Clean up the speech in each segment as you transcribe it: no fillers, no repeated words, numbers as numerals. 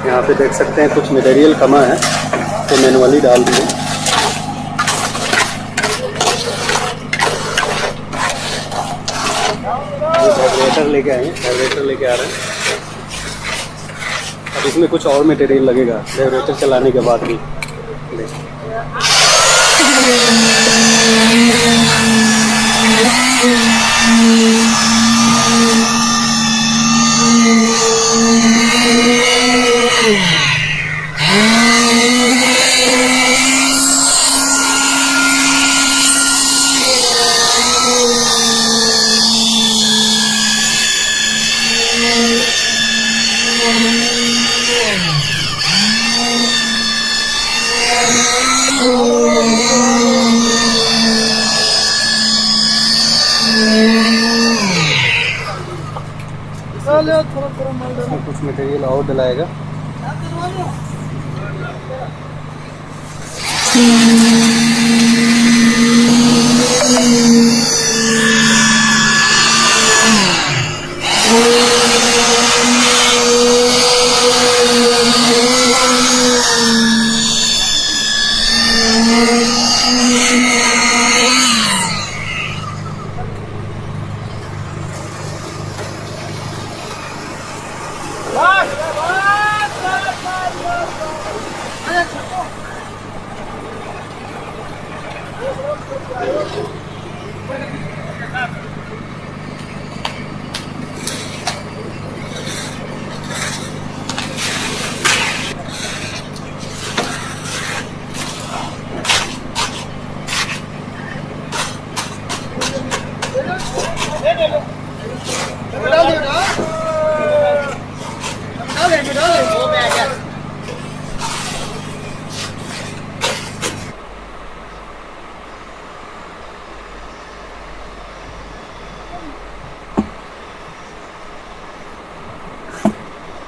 यहाँ पे देख सकते हैं कुछ मटेरियल कमा है तो मैनुअली डाल दिए। वाइब्रेटर लेके आए हैं, वाइब्रेटर लेके आ रहे हैं। अब इसमें कुछ और मटेरियल लगेगा वाइब्रेटर चलाने के बाद भी। इसमें कुछ मटेरियल और डलाएगा।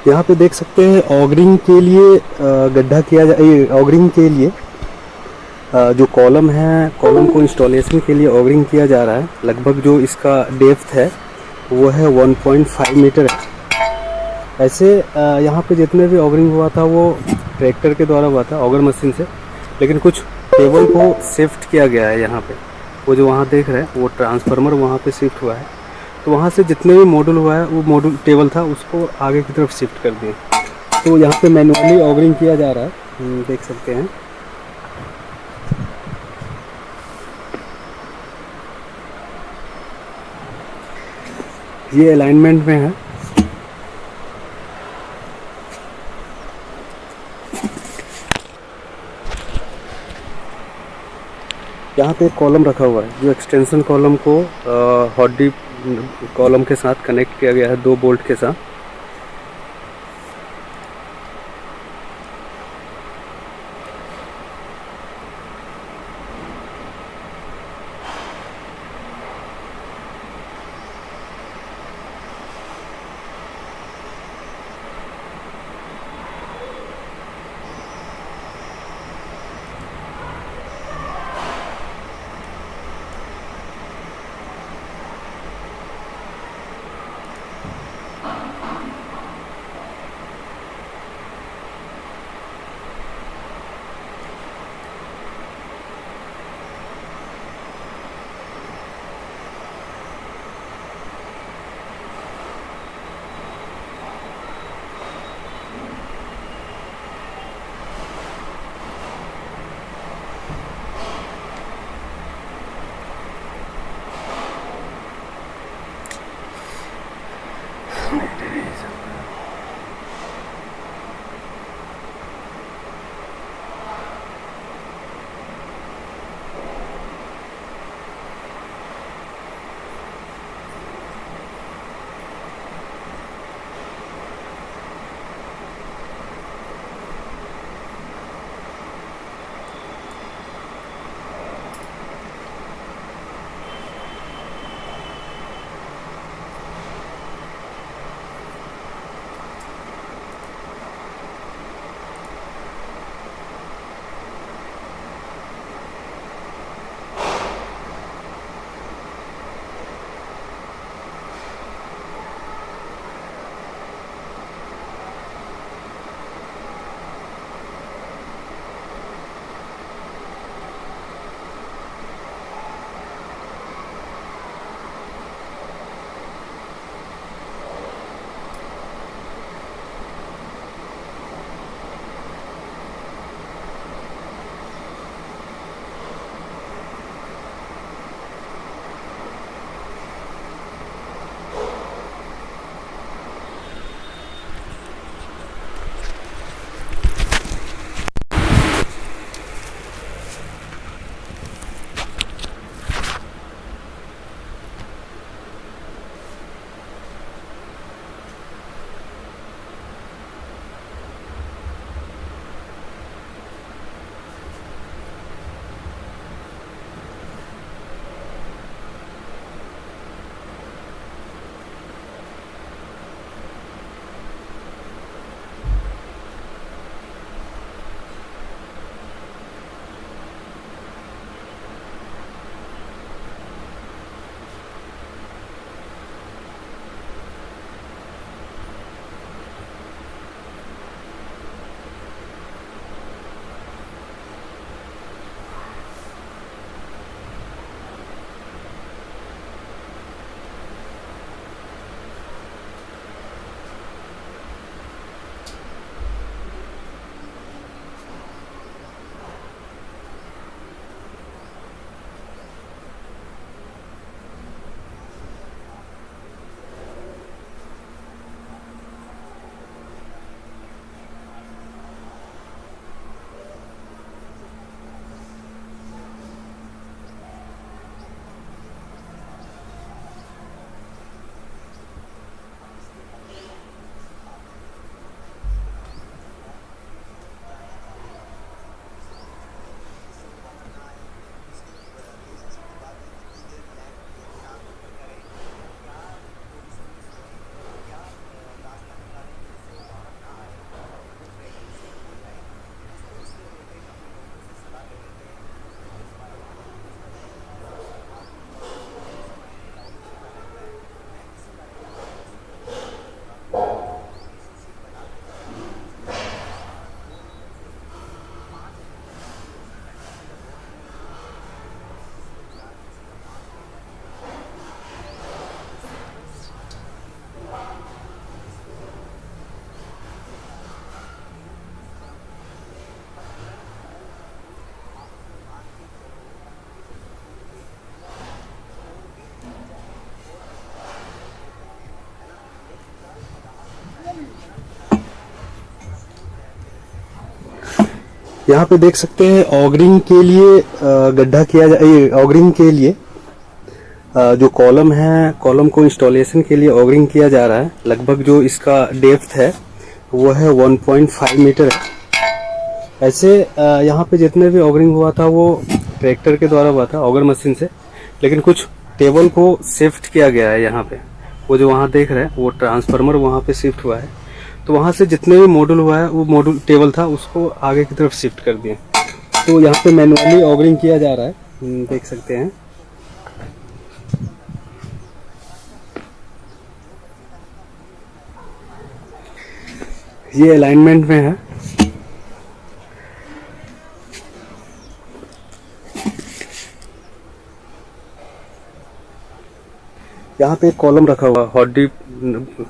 यहाँ पे देख सकते हैं ऑगरिंग के लिए गड्ढा किया ऑगरिंग के लिए जो कॉलम है, कॉलम को इंस्टॉलेशन के लिए ऑगरिंग किया जा रहा है। लगभग जो इसका डेप्थ है वो है 1.5 मीटर है। ऐसे यहाँ पे जितने भी ऑगरिंग हुआ था वो ट्रैक्टर के द्वारा हुआ था, ऑगर मशीन से, लेकिन कुछ केबल को शिफ्ट किया गया है। यहाँ पे वो जो वहाँ देख रहे हैं वो ट्रांसफार्मर वहाँ पे शिफ्ट हुआ है, तो वहाँ से जितने भी मॉड्यूल हुआ है वो मॉड्यूल टेबल था उसको आगे की तरफ शिफ्ट कर दिए। तो यहाँ पे मैनुअली ऑगरिंग किया जा रहा है, देख सकते हैं। ये अलाइनमेंट में है। यहाँ पे एक कॉलम रखा हुआ है जो एक्सटेंशन कॉलम को हॉट डिप कॉलम के साथ कनेक्ट किया गया है 2 बोल्ट के साथ। यहाँ पे देख सकते हैं ऑगरिंग के लिए गड्ढा किया जा, ये ऑगरिंग के लिए जो कॉलम है, कॉलम को इंस्टॉलेशन के लिए ऑगरिंग किया जा रहा है। लगभग जो इसका डेप्थ है वो है 1.5 मीटर है। ऐसे यहाँ पे जितने भी ऑगरिंग हुआ था वो ट्रैक्टर के द्वारा हुआ था, ऑगर मशीन से, लेकिन कुछ टेबल को शिफ्ट किया गया है। यहाँ पे वो जो वहाँ देख रहे हैं वो ट्रांसफार्मर वहाँ पे शिफ्ट हुआ है, तो वहाँ से जितने भी मॉड्यूल हुआ है वो मॉड्यूल टेबल था उसको आगे की तरफ शिफ्ट कर दिए। तो यहाँ पे मैनुअली ऑगरिंग किया जा रहा है, देख सकते हैं। ये अलाइनमेंट में है। यहाँ पे एक कॉलम रखा हुआ, हॉट डिप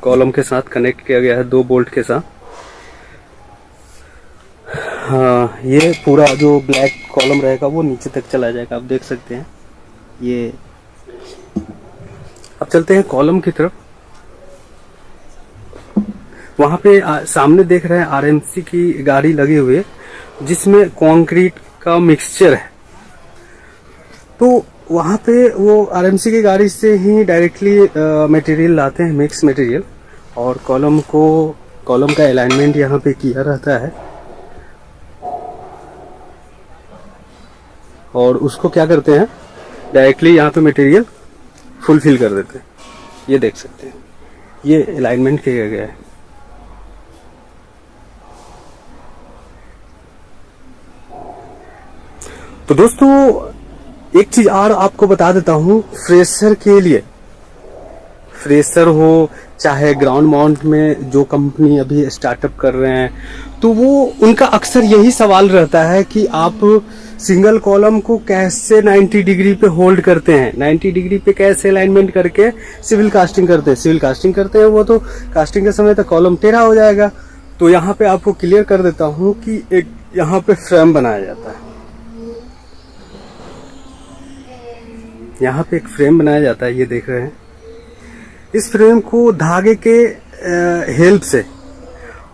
कॉलम के साथ कनेक्ट किया गया है 2 बोल्ट के साथ। हाँ, ये पूरा जो ब्लैक कॉलम रहेगा वो नीचे तक चला जाएगा, आप देख सकते हैं ये। अब चलते हैं कॉलम की तरफ। वहां पे सामने देख रहे हैं आरएमसी की गाड़ी लगी हुई है जिसमें कंक्रीट का मिक्सचर है। तो वहां पे वो आरएमसी की गाड़ी से ही डायरेक्टली मटेरियल लाते हैं, मिक्स मटेरियल, और कॉलम का अलाइनमेंट यहाँ पे किया रहता है और उसको क्या करते हैं, डायरेक्टली यहाँ पे मटेरियल फुलफिल कर देते हैं। ये देख सकते हैं, ये अलाइनमेंट किया गया है। तो दोस्तों एक चीज और आपको बता देता हूं, फ्रेशर के लिए, फ्रेशर हो चाहे ग्राउंड माउंट में जो कंपनी अभी स्टार्टअप कर रहे हैं, तो वो उनका अक्सर यही सवाल रहता है कि आप सिंगल कॉलम को कैसे 90 डिग्री पे होल्ड करते हैं, 90 डिग्री पे कैसे अलाइनमेंट करके सिविल कास्टिंग करते हैं। सिविल कास्टिंग करते हैं वो तो कास्टिंग के समय तक कॉलम टेढ़ा हो जाएगा। तो यहाँ पे आपको क्लियर कर देता हूँ कि एक यहाँ पे फ्रेम बनाया जाता है, यहाँ पे एक फ्रेम बनाया जाता है, ये देख रहे हैं। इस फ्रेम को धागे के हेल्प से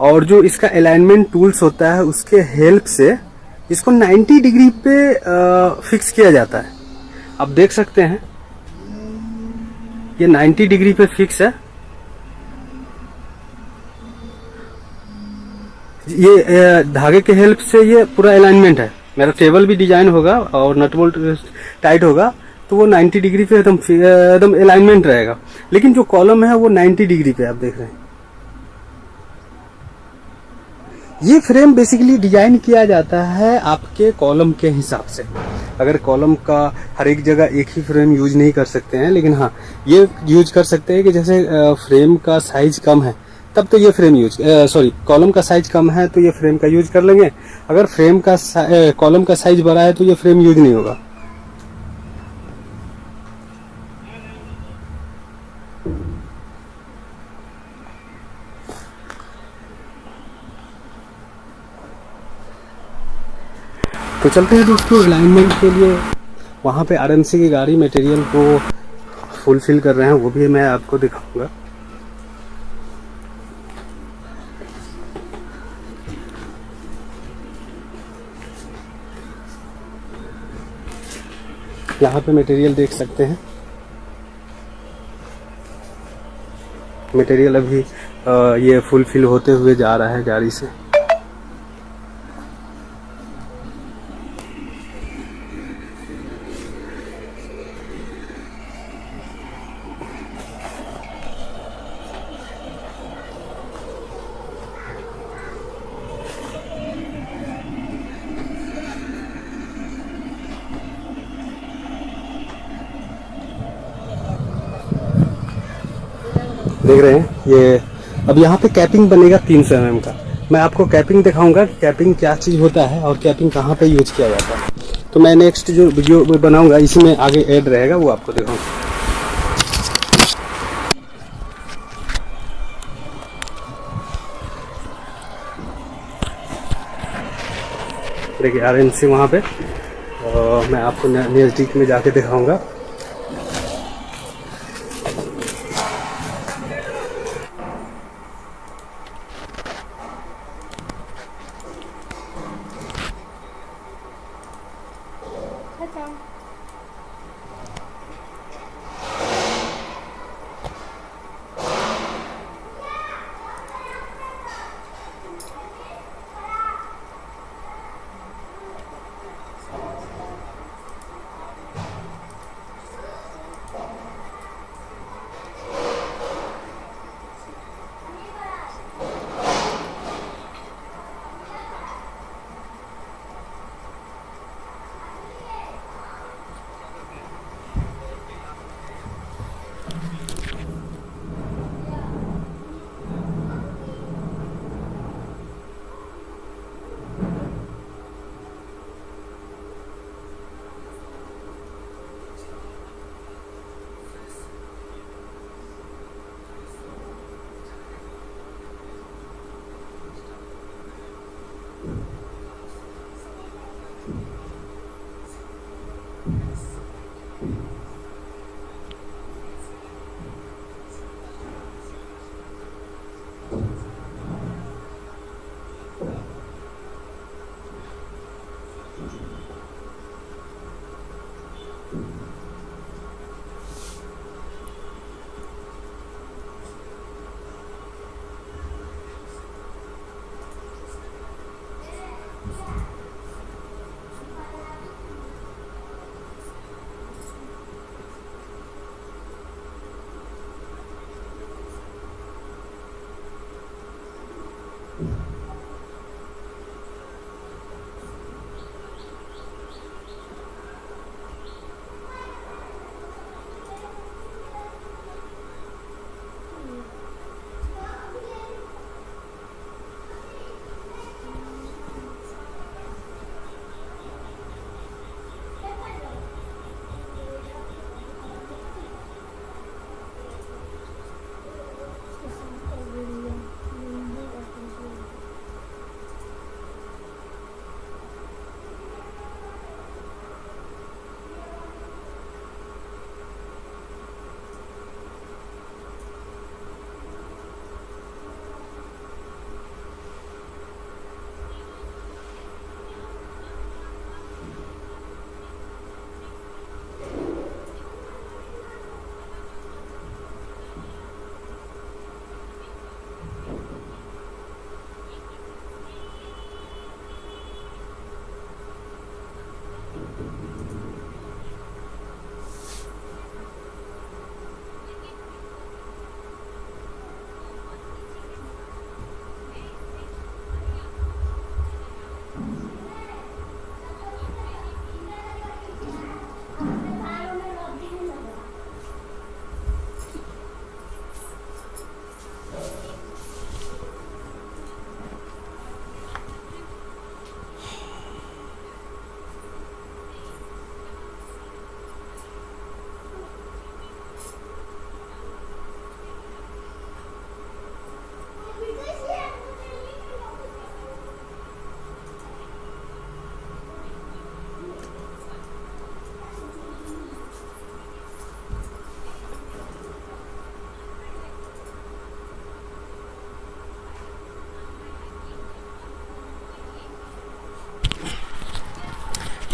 और जो इसका अलाइनमेंट टूल्स होता है उसके हेल्प से इसको 90 डिग्री पे फिक्स किया जाता है। आप देख सकते हैं ये 90 डिग्री पे फिक्स है। ये धागे के हेल्प से ये पूरा अलाइनमेंट है। मेरा टेबल भी डिजाइन होगा और नट बोल्ट टाइट होगा तो वो 90 डिग्री पे एकदम अलाइनमेंट रहेगा। लेकिन जो कॉलम है वो 90 डिग्री पे आप देख रहे हैं। ये फ्रेम बेसिकली डिजाइन किया जाता है आपके कॉलम के हिसाब से। अगर कॉलम का हर एक जगह एक ही फ्रेम यूज नहीं कर सकते हैं, लेकिन हाँ ये यूज कर सकते हैं कि जैसे फ्रेम का साइज कम है तब तो ये फ्रेम कॉलम का साइज कम है तो ये फ्रेम का यूज कर लेंगे। अगर कॉलम का साइज बड़ा है तो ये फ्रेम यूज नहीं होगा। तो चलते हैं दोस्तों अलाइनमेंट के लिए। वहाँ पे आरएमसी की गाड़ी मटेरियल को फुलफिल कर रहे हैं, वो भी मैं आपको दिखाऊंगा। यहाँ पे मटेरियल देख सकते हैं, मटेरियल अभी ये फुलफिल होते हुए जा रहा है गाड़ी से। देख रहे हैं ये अब यहाँ पे कैपिंग बनेगा 300 mm का। मैं आपको कैपिंग दिखाऊंगा कि कैपिंग क्या चीज़ होता है और कैपिंग कहाँ पे यूज किया जाता है। तो मैं नेक्स्ट जो वीडियो बनाऊंगा इसमें आगे ऐड रहेगा, वो आपको दिखाऊंगा। देखिए आरएमसी वहाँ पे, और मैं आपको नज़दीक में जाके दिखाऊंगा।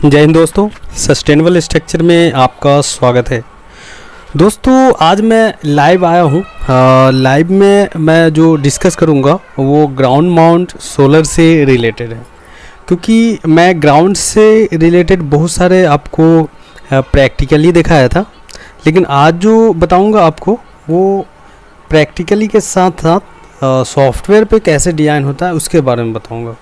जय हिंद दोस्तों, सस्टेनेबल स्ट्रक्चर में आपका स्वागत है। दोस्तों आज मैं लाइव आया हूँ। लाइव में मैं जो डिस्कस करूँगा वो ग्राउंड माउंट सोलर से रिलेटेड है, क्योंकि मैं ग्राउंड से रिलेटेड बहुत सारे आपको प्रैक्टिकली दिखाया था, लेकिन आज जो बताऊँगा आपको वो प्रैक्टिकली के साथ साथ सॉफ्टवेयर पे कैसे डिज़ाइन होता है उसके बारे में बताऊँगा।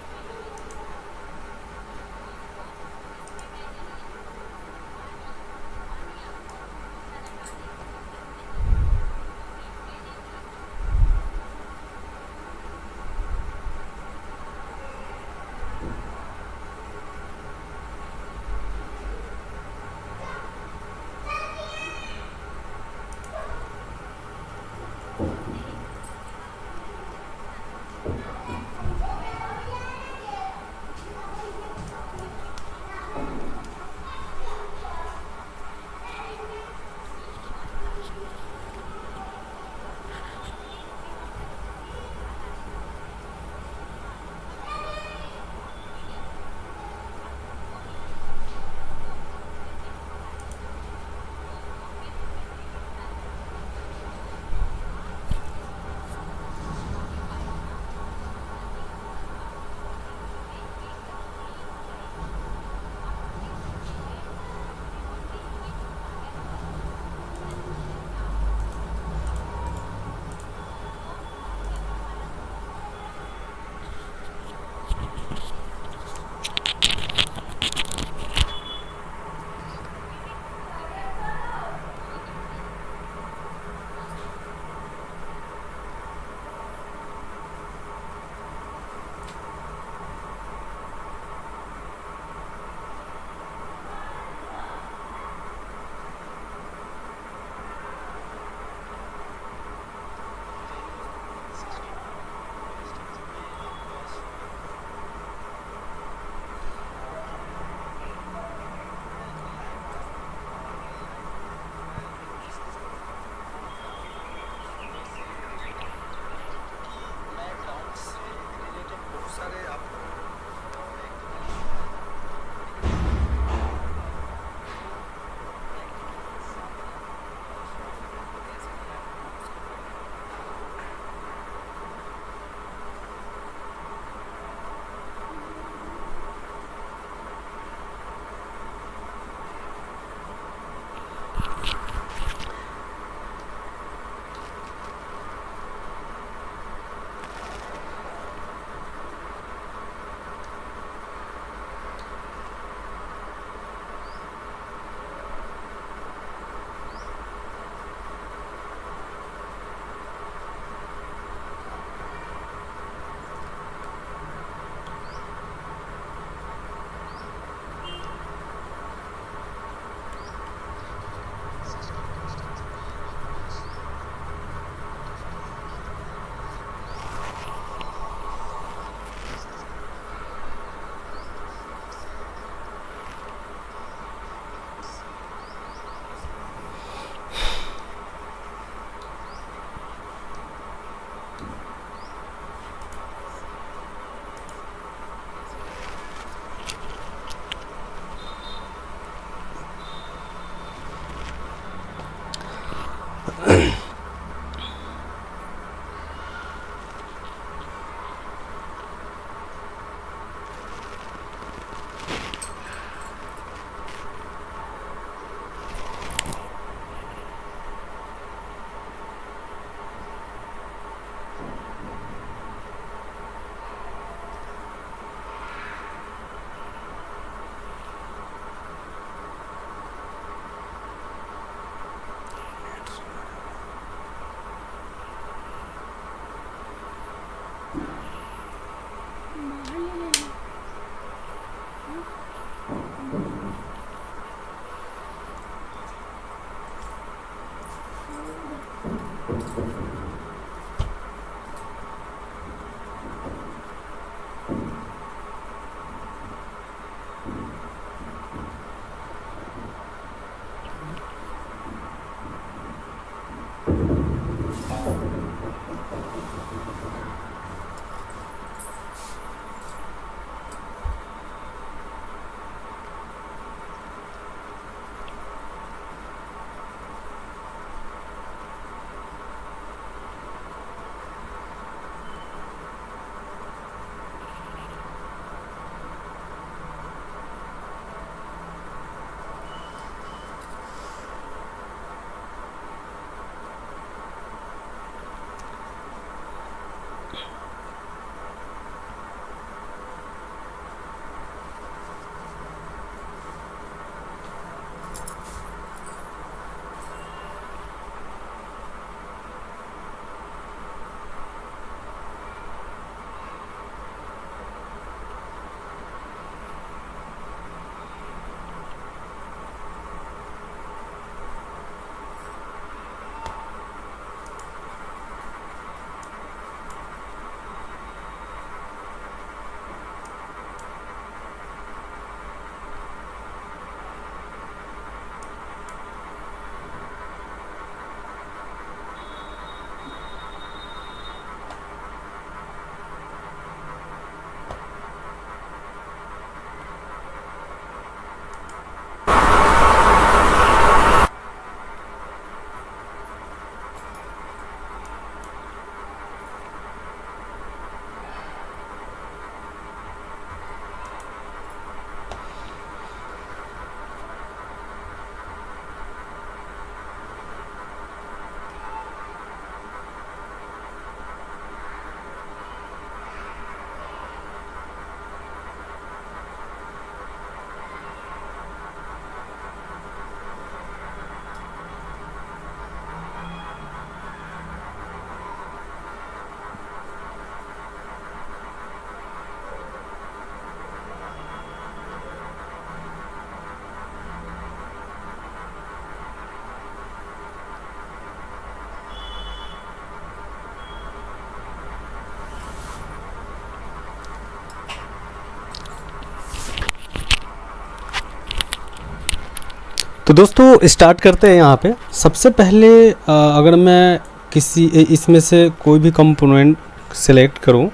तो दोस्तों स्टार्ट करते हैं यहाँ पे। सबसे पहले अगर मैं किसी इसमें से कोई भी कंपोनेंट सेलेक्ट करूँ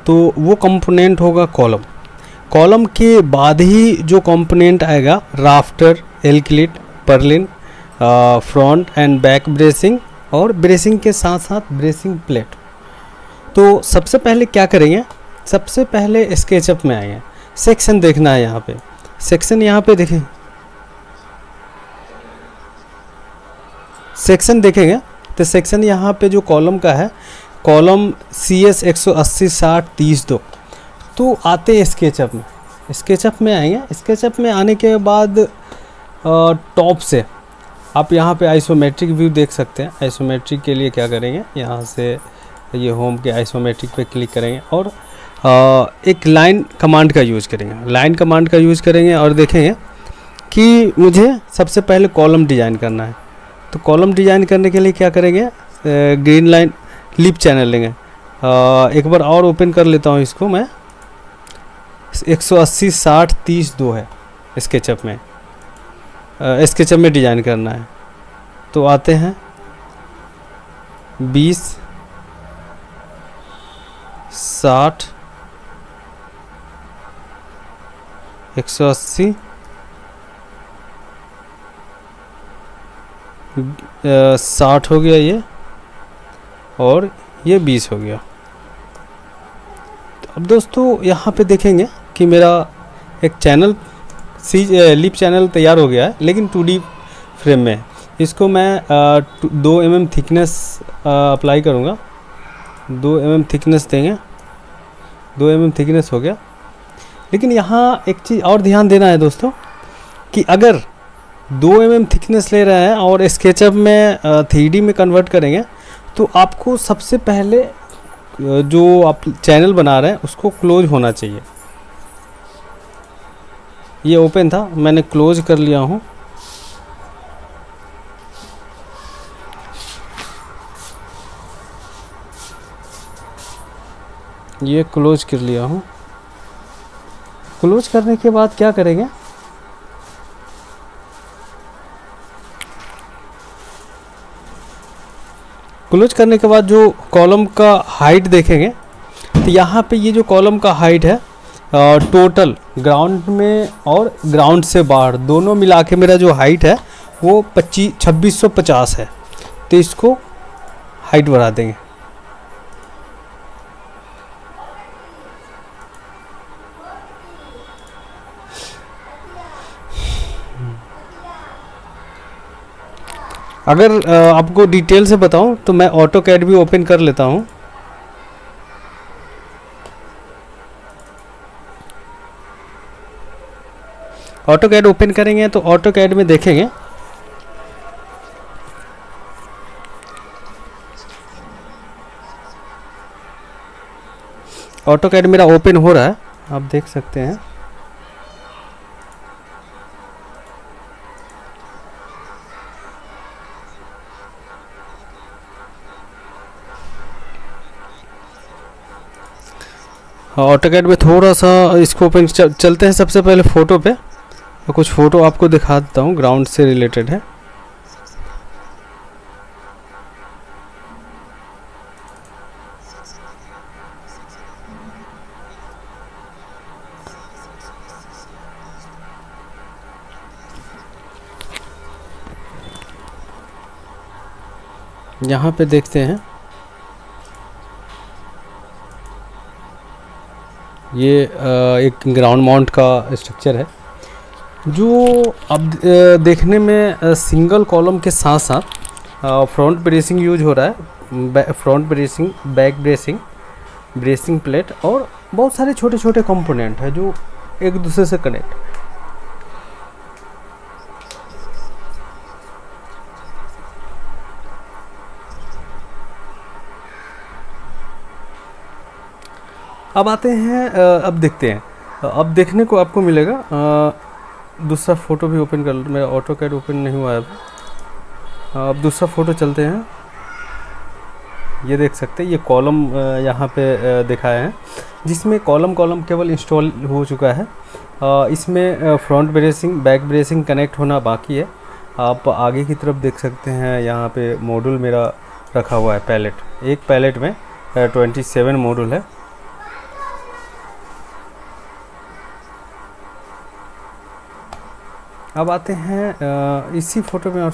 तो वो कंपोनेंट होगा कॉलम। कॉलम के बाद ही जो कंपोनेंट आएगा राफ्टर, एल्किलिट, purlin, front and back bracing और ब्रेसिंग के साथ साथ ब्रेसिंग प्लेट। तो सबसे पहले क्या करेंगे, सबसे पहले स्केचअप में आएंगे, सेक्शन देखना है। यहाँ पे सेक्शन, यहाँ पे देखें सेक्शन देखेंगे तो सेक्शन यहाँ पे जो कॉलम का है, कॉलम CS 180 60 30 2। तो आते हैं स्केचअप में, स्केचअप में आएंगे। स्केचअप में आने के बाद टॉप से आप यहाँ पे आइसोमेट्रिक व्यू देख सकते हैं। आइसोमेट्रिक के लिए क्या करेंगे, यहाँ से ये होम के आइसोमेट्रिक पे क्लिक करेंगे और एक लाइन कमांड का यूज़ करेंगे। लाइन कमांड का यूज़ करेंगे और देखेंगे कि मुझे सबसे पहले कॉलम डिज़ाइन करना है। तो कॉलम डिज़ाइन करने के लिए क्या करेंगे, ग्रीन लाइन लिप चैनल लेंगे। एक बार और ओपन कर लेता हूँ इसको मैं। 180 60 30 2 है स्केचअप में, स्केचअप में डिज़ाइन करना है। तो आते हैं 20 60 180 60 हो गया ये, और ये 20 हो गया। तो अब दोस्तों यहाँ पे देखेंगे कि मेरा एक चैनल लिप चैनल तैयार हो गया है, लेकिन 2D फ्रेम में है। इसको मैं 2 mm थिकनेस अप्लाई करूँगा। 2 mm थिकनेस देंगे, 2 mm थिकनेस हो गया। लेकिन यहाँ एक चीज़ और ध्यान देना है दोस्तों, कि अगर 2 mm थिकनेस ले रहे हैं और स्केचअप में 3D में कन्वर्ट करेंगे, तो आपको सबसे पहले जो आप चैनल बना रहे हैं उसको क्लोज होना चाहिए। ये ओपन था, मैंने क्लोज कर लिया हूँ। ये क्लोज कर लिया हूँ। क्लोज करने के बाद क्या करेंगे, क्लोज करने के बाद जो कॉलम का हाइट देखेंगे, तो यहाँ पे ये जो कॉलम का हाइट है टोटल ग्राउंड में और ग्राउंड से बाहर दोनों मिला के मेरा जो हाइट है वो 2650 है। तो इसको हाइट बढ़ा देंगे। अगर आपको डिटेल से बताऊं तो मैं ऑटोकैड भी ओपन कर लेता हूं। ऑटोकैड ओपन करेंगे तो ऑटोकैड में देखेंगे ऑटोकैड मेरा ओपन हो रहा है, आप देख सकते हैं। ऑटोकैड में थोड़ा सा इसको ओपन चलते हैं। सबसे पहले फ़ोटो पे, तो कुछ फ़ोटो आपको दिखा देता हूँ, ग्राउंड से रिलेटेड है। यहाँ पे देखते हैं, ये एक ग्राउंड माउंट का स्ट्रक्चर है, जो अब देखने में सिंगल कॉलम के साथ साथ फ्रंट ब्रेसिंग यूज हो रहा है। Front bracing, back bracing, bracing plate और बहुत सारे छोटे छोटे कंपोनेंट है जो एक दूसरे से कनेक्ट। अब आते हैं, अब देखते हैं। अब देखने को आपको मिलेगा, दूसरा फ़ोटो भी ओपन कर, मेरा ऑटोकैड ओपन नहीं हुआ है अभी। अब दूसरा फ़ोटो चलते हैं। ये देख सकते हैं, ये कॉलम यहाँ पे दिखाए हैं, जिसमें कॉलम केवल इंस्टॉल हो चुका है। इसमें front bracing, back bracing connect होना बाकी है। आप आगे की तरफ देख सकते हैं, यहाँ पे मॉड्यूल मेरा रखा हुआ है पैलेट। एक पैलेट में 27 मॉड्यूल है। अब आते हैं इसी फ़ोटो में, और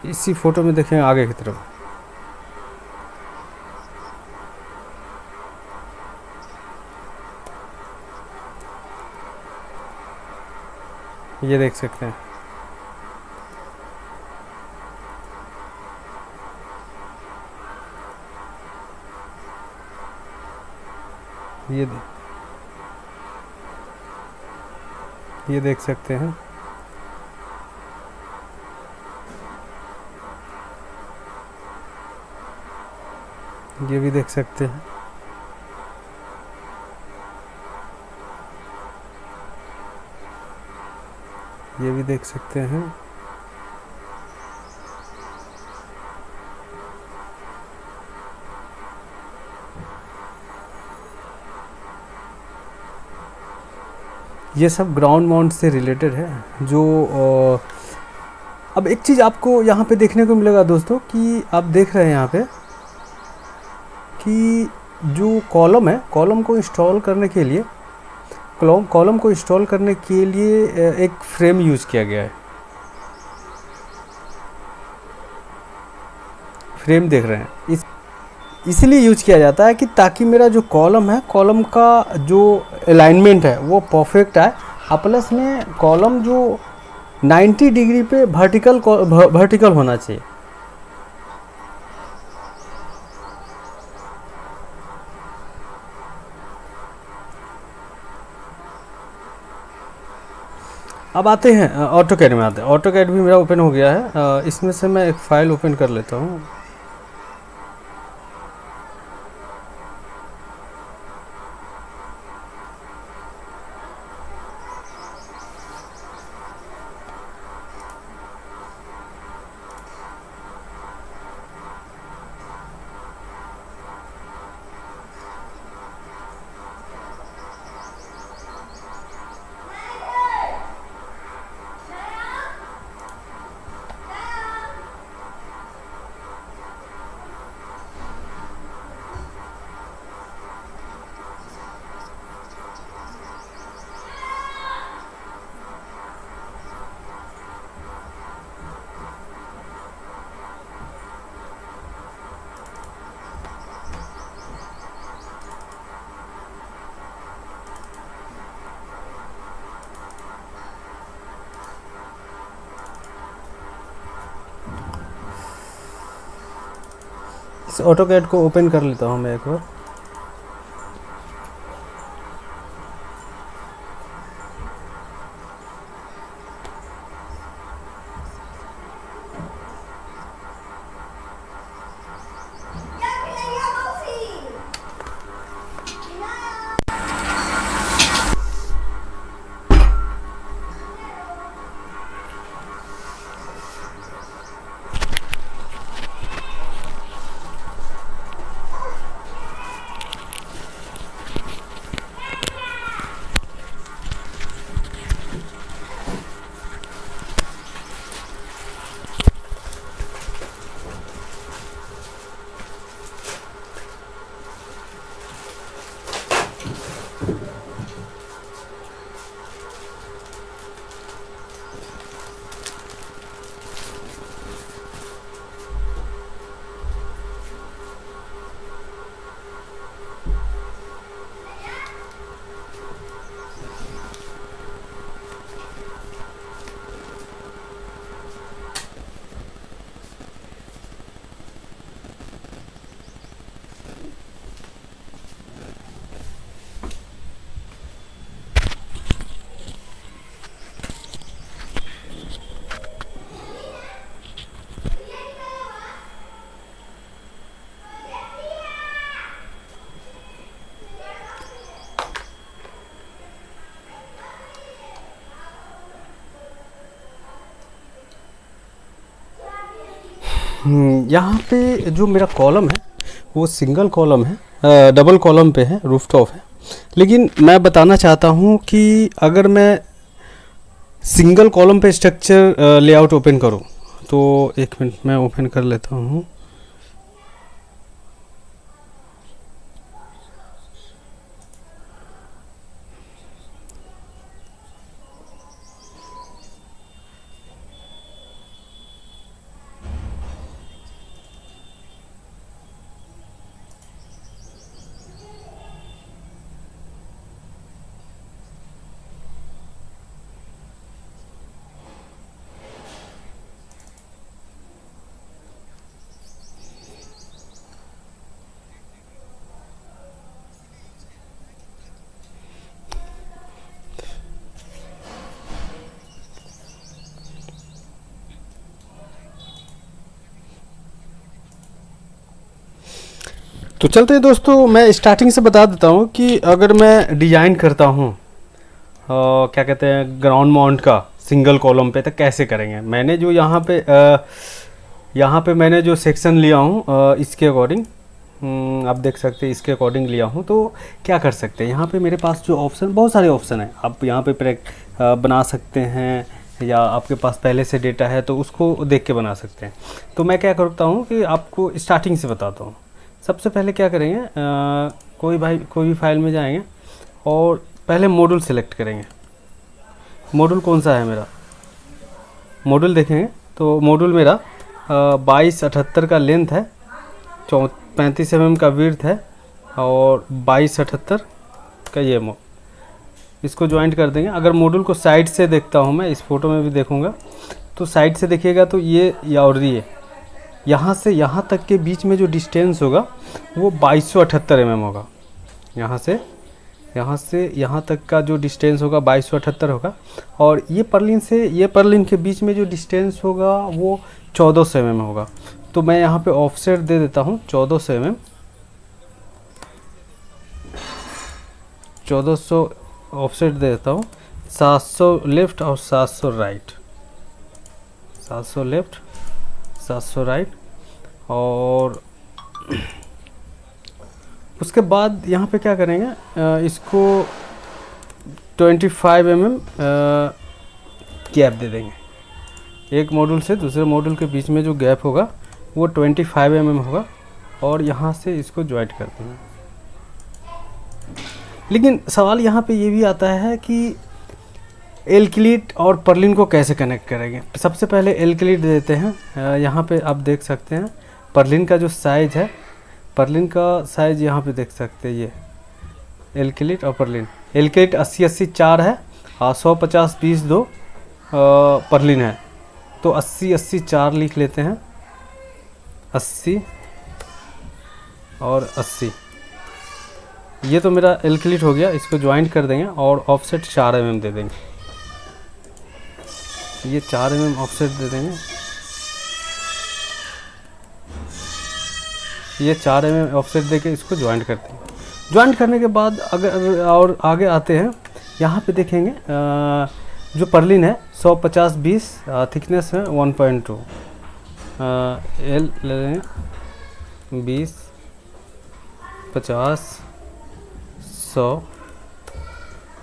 इसी फ़ोटो में देखें आगे की तरफ, ये देख सकते हैं। ये देख सकते हैं। ये भी देख सकते हैं। ये भी देख सकते हैं। ये सब ग्राउंड माउंट से रिलेटेड है। जो अब एक चीज़ आपको यहाँ पे देखने को मिलेगा दोस्तों, कि आप देख रहे हैं यहाँ पे कि जो कॉलम है, कॉलम को इंस्टॉल करने के लिए कॉलम को इंस्टॉल करने के लिए एक फ्रेम यूज़ किया गया है। फ्रेम देख रहे हैं, इसलिए यूज किया जाता है कि ताकि मेरा जो कॉलम है, कॉलम का जो अलाइनमेंट है वो परफेक्ट आए। प्लस में कॉलम जो 90 डिग्री पे वर्टिकल होना चाहिए। अब आते हैं ऑटोकैड में आते हैं। ऑटोकैड भी मेरा ओपन हो गया है। इसमें से मैं एक फ़ाइल ओपन कर लेता हूँ। इस ऑटोकैड को ओपन कर लेता हूँ मैं एक बार। यहाँ पे जो मेरा कॉलम है वो सिंगल कॉलम है, डबल कॉलम पे है, रूफटॉप है। लेकिन मैं बताना चाहता हूँ कि अगर मैं सिंगल कॉलम पे स्ट्रक्चर लेआउट ओपन करूँ तो एक मिनट मैं ओपन कर लेता हूँ। तो चलते हैं दोस्तों, मैं स्टार्टिंग से बता देता हूँ कि अगर मैं डिजाइन करता हूँ क्या कहते हैं ग्राउंड माउंट का सिंगल कॉलम पे, तो कैसे करेंगे। मैंने जो यहाँ पे मैंने जो सेक्शन लिया हूँ इसके अकॉर्डिंग आप देख सकते हैं, इसके अकॉर्डिंग लिया हूँ। तो क्या कर सकते हैं, यहाँ पे मेरे पास जो ऑप्शन, बहुत सारे ऑप्शन हैं। आप यहाँ पे बना सकते हैं, या आपके पास पहले से डेटा है तो उसको देख के बना सकते हैं। तो मैं क्या करता हूँ कि आपको स्टार्टिंग से बताता हूँ। सबसे पहले क्या करेंगे, कोई भी फाइल में जाएंगे और पहले मॉड्यूल सेलेक्ट करेंगे। मॉड्यूल कौन सा है मेरा, मॉड्यूल देखेंगे तो मॉड्यूल मेरा 2278 का लेंथ है, 35 mm का विड्थ है और 2278 का ये इसको ज्वाइंट कर देंगे। अगर मॉड्यूल को साइड से देखता हूँ मैं, इस फोटो में भी देखूँगा तो साइड से देखिएगा तो ये और ये यहाँ से यहाँ तक के बीच में जो डिस्टेंस होगा वो 2278 mm होगा। यहाँ से यहाँ तक का जो डिस्टेंस होगा 2278 होगा और ये पर्लिन से ये पर्लिन के बीच में जो डिस्टेंस होगा वो 1400 mm होगा। तो मैं यहाँ पे ऑफसेट दे देता हूँ 1400 mm, 1400 ऑफसेट दे देता हूँ, 700 लेफ़्ट और 700 राइट, 700 लेफ़्ट 700 राइट। और उसके बाद यहाँ पे क्या करेंगे, इसको 25 mm गैप दे देंगे। एक मॉड्यूल से दूसरे मॉड्यूल के बीच में जो गैप होगा वो 25 mm होगा और यहाँ से इसको ज्वाइंट कर देंगे। लेकिन सवाल यहाँ पे ये भी आता है कि एल क्लीट और पर्लिन को कैसे कनेक्ट करेंगे। सबसे पहले एल क्लीट देते हैं। यहाँ पे आप देख सकते हैं पर्लिन का जो साइज़ है, पर्लिन का साइज़ यहाँ पे देख सकते हैं, ये एल क्लीट और पर्लिन। एल क्लीट 80-80 4 है और 150-20 2 पर्लिन है, तो 80-80 4 लिख लेते हैं, 80 और 80। ये तो मेरा एल क्लीट हो गया, इसको ज्वाइंट कर देंगे और ऑफसेट 4 mm दे देंगे। ये 4 mm ऑफसेट दे देंगे, ये 4 mm ऑफसेट देके इसको ज्वाइंट करते हैं। ज्वाइंट करने के बाद अगर और आगे आते हैं, यहाँ पे देखेंगे जो पर्लिन है 150-20 थिकनेस है 1.2, एल ले लेंगे 20 50 100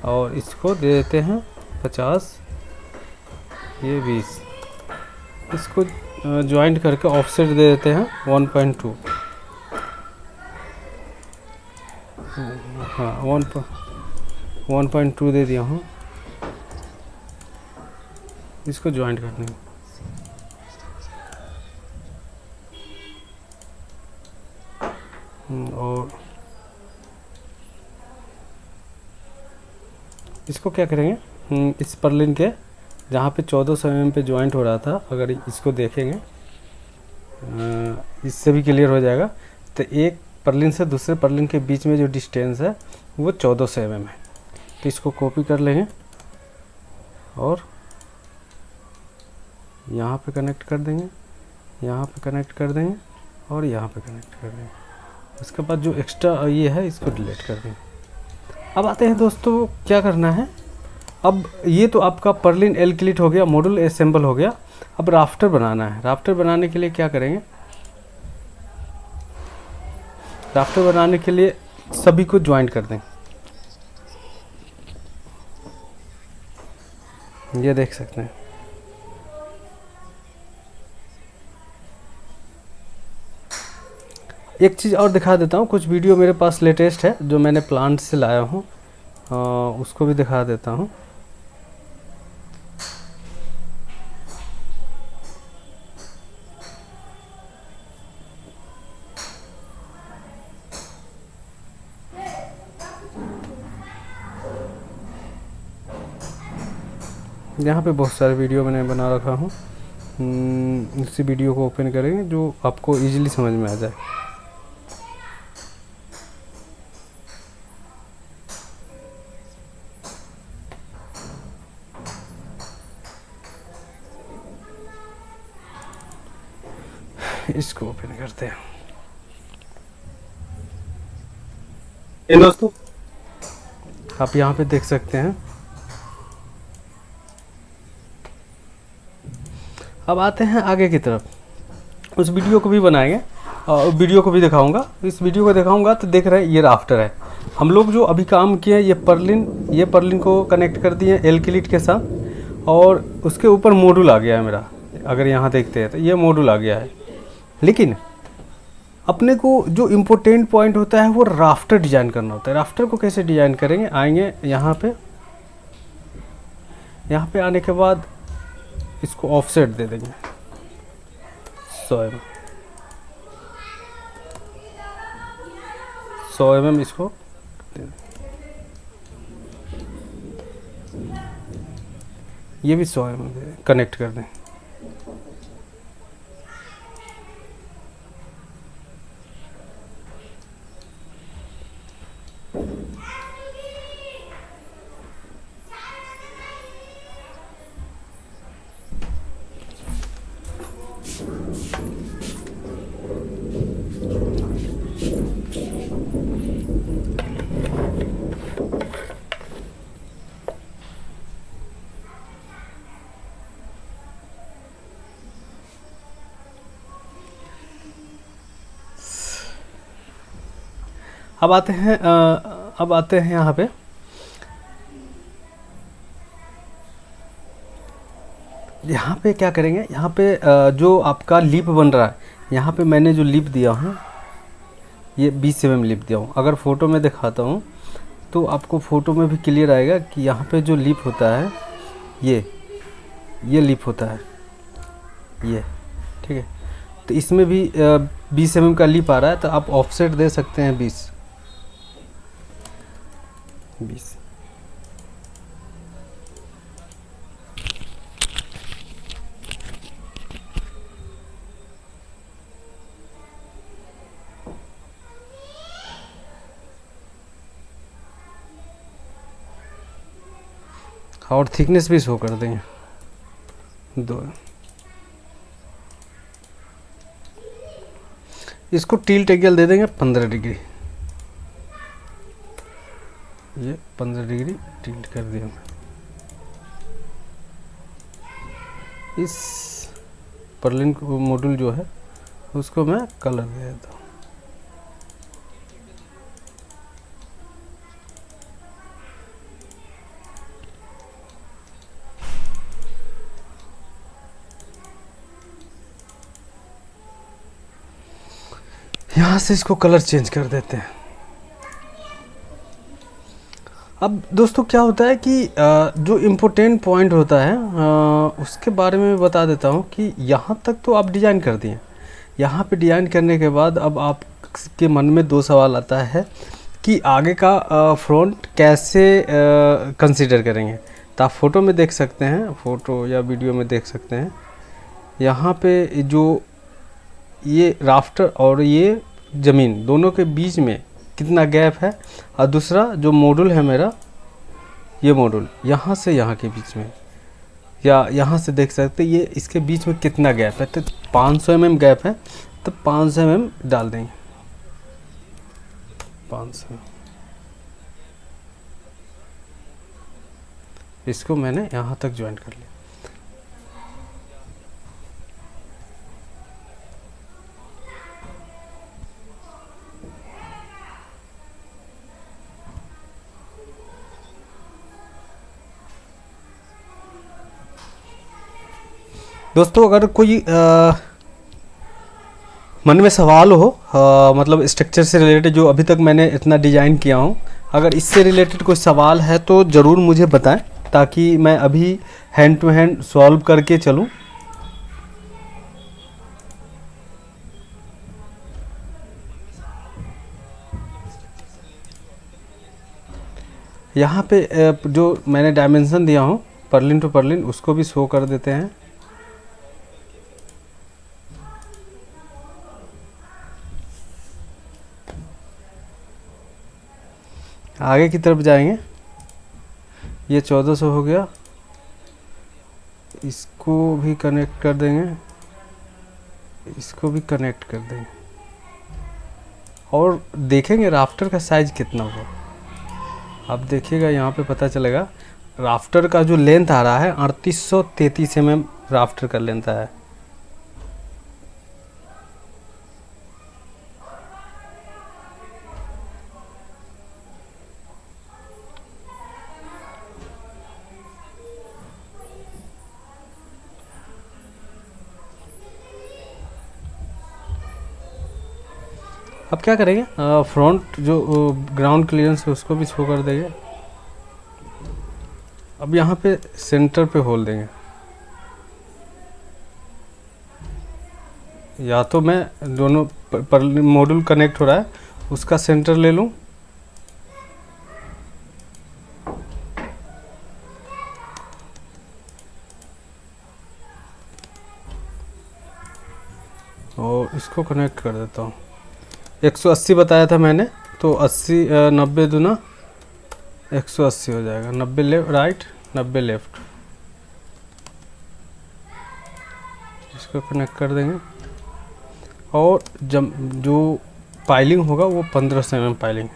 और इसको दे देते हैं 50, ये 20। इसको ज्वाइंट करके ऑफसेट दे देते हैं 1.2, हाँ 1.2 दे दिया हूँ। इसको ज्वाइंट कर देंगे। और इसको क्या करेंगे, इस पर्लिन के जहाँ पे 1400 mm पे ज्वाइंट हो रहा था, अगर इसको देखेंगे इससे भी क्लियर हो जाएगा। तो एक पर्लिन से दूसरे पर्लिन के बीच में जो डिस्टेंस है वो 1400 mm है। तो इसको कॉपी कर लेंगे और यहाँ पे कनेक्ट कर देंगे, यहाँ पे कनेक्ट कर देंगे और यहाँ पे कनेक्ट कर देंगे। उसके बाद जो एक्स्ट्रा ये है इसको डिलीट कर देंगे। अब आते हैं दोस्तों, क्या करना है। अब ये तो आपका पर्लिन एल क्लीट हो गया, मॉड्यूल असेंबल हो गया। अब राफ्टर बनाना है। राफ्टर बनाने के लिए क्या करेंगे, राफ्टर बनाने के लिए सभी को ज्वाइंट कर देंगे। ये देख सकते हैं, एक चीज़ और दिखा देता हूँ। कुछ वीडियो मेरे पास लेटेस्ट है जो मैंने प्लांट से लाया हूँ, उसको भी दिखा देता हूँ। यहाँ पे बहुत सारे वीडियो मैंने बना रखा हूँ। इसी वीडियो को ओपन करेंगे जो आपको इजीली समझ में आ जाए। इसको ओपन करते हैं। ये दोस्तों आप यहाँ पे देख सकते हैं। अब आते हैं आगे की तरफ। उस वीडियो को भी बनाएंगे और वीडियो को भी दिखाऊंगा। इस वीडियो को दिखाऊंगा तो देख रहे हैं ये राफ्टर है। हम लोग जो अभी काम किए ये पर्लिन को कनेक्ट कर दिए एल क्लीट के साथ और उसके ऊपर मॉड्यूल आ गया है मेरा। अगर यहाँ देखते हैं तो ये मॉड्यूल आ गया है। लेकिन अपने को जो इम्पोर्टेंट पॉइंट होता है वो राफ्टर डिजाइन करना होता है। राफ्टर को कैसे डिजाइन करेंगे, आएंगे यहाँ पे, यहाँ पे आने के बाद इसको ऑफसेट दे देंगे 100 mm इसको दे दें। ये भी 100 mm दे दें, कनेक्ट कर दें। अब आते हैं यहाँ पे, यहाँ पे क्या करेंगे, यहाँ पे जो आपका लिप बन रहा है, यहाँ पे मैंने जो लिप दिया हूँ ये 20 mm लिप दिया हूँ। अगर फ़ोटो में दिखाता हूँ तो आपको फ़ोटो में भी क्लियर आएगा कि यहाँ पे जो लिप होता है ये लिप होता है ये, ठीक है। तो इसमें भी 20 mm का लिप आ रहा है, तो आप ऑफसेट दे सकते हैं 20। और थिकनेस भी शो कर देंगे 2। इसको टिल्ट एंगल दे देंगे 15 डिग्री, ये 15 डिग्री टिल्ट कर दिया। इस पर्लिन मॉड्यूल जो है उसको मैं कलर दे देता हूँ। यहाँ से इसको कलर चेंज कर देते हैं। अब दोस्तों क्या होता है कि जो इम्पोर्टेंट पॉइंट होता है उसके बारे में बता देता हूँ कि यहाँ तक तो आप डिज़ाइन कर दिए। यहाँ पे डिज़ाइन करने के बाद अब आपके मन में 2 सवाल आता है कि आगे का फ्रंट कैसे कंसीडर करेंगे। तो आप फ़ोटो में देख सकते हैं, फ़ोटो या वीडियो में देख सकते हैं, यहाँ पे जो ये राफ्टर और ये ज़मीन दोनों के बीच में कितना गैप है, और दूसरा जो मॉड्यूल है मेरा, ये मॉड्यूल यहाँ से यहाँ के बीच में, या यहाँ से देख सकते हैं ये इसके बीच में कितना गैप है। तो 500 mm गैप है, तो 500 mm डाल देंगे 500। इसको मैंने यहाँ तक ज्वाइन कर लिया। दोस्तों अगर कोई मन में सवाल हो, मतलब स्ट्रक्चर से रिलेटेड जो अभी तक मैंने इतना डिज़ाइन किया हूँ, अगर इससे रिलेटेड कोई सवाल है तो ज़रूर मुझे बताएं, ताकि मैं अभी हैंड टू हैंड सॉल्व करके चलूँ। यहाँ पे जो मैंने डायमेंशन दिया हूँ पर्लिन टू पर्लिन, उसको भी शो कर देते हैं। आगे की तरफ जाएंगे, ये 1400 हो गया, इसको भी कनेक्ट कर देंगे, इसको भी कनेक्ट कर देंगे, और देखेंगे राफ्टर का साइज़ कितना होगा। आप देखिएगा यहाँ पे पता चलेगा राफ्टर का जो लेंथ आ रहा है 3833 mm राफ्टर का लेंथ है। अब क्या करेंगे, फ्रंट जो ग्राउंड क्लियरेंस है उसको भी शो कर देंगे। अब यहाँ पे सेंटर पे होल देंगे, या तो मैं दोनों पर मॉड्यूल कनेक्ट हो रहा है उसका सेंटर ले लूँ, और इसको कनेक्ट कर देता हूँ। 180 बताया था मैंने, तो 80 90 दूना 180 हो जाएगा। 90 राइट, 90 लेफ्ट, इसको कनेक्ट कर देंगे। और जब जो पाइलिंग होगा वो 1500 mm पाइलिंग,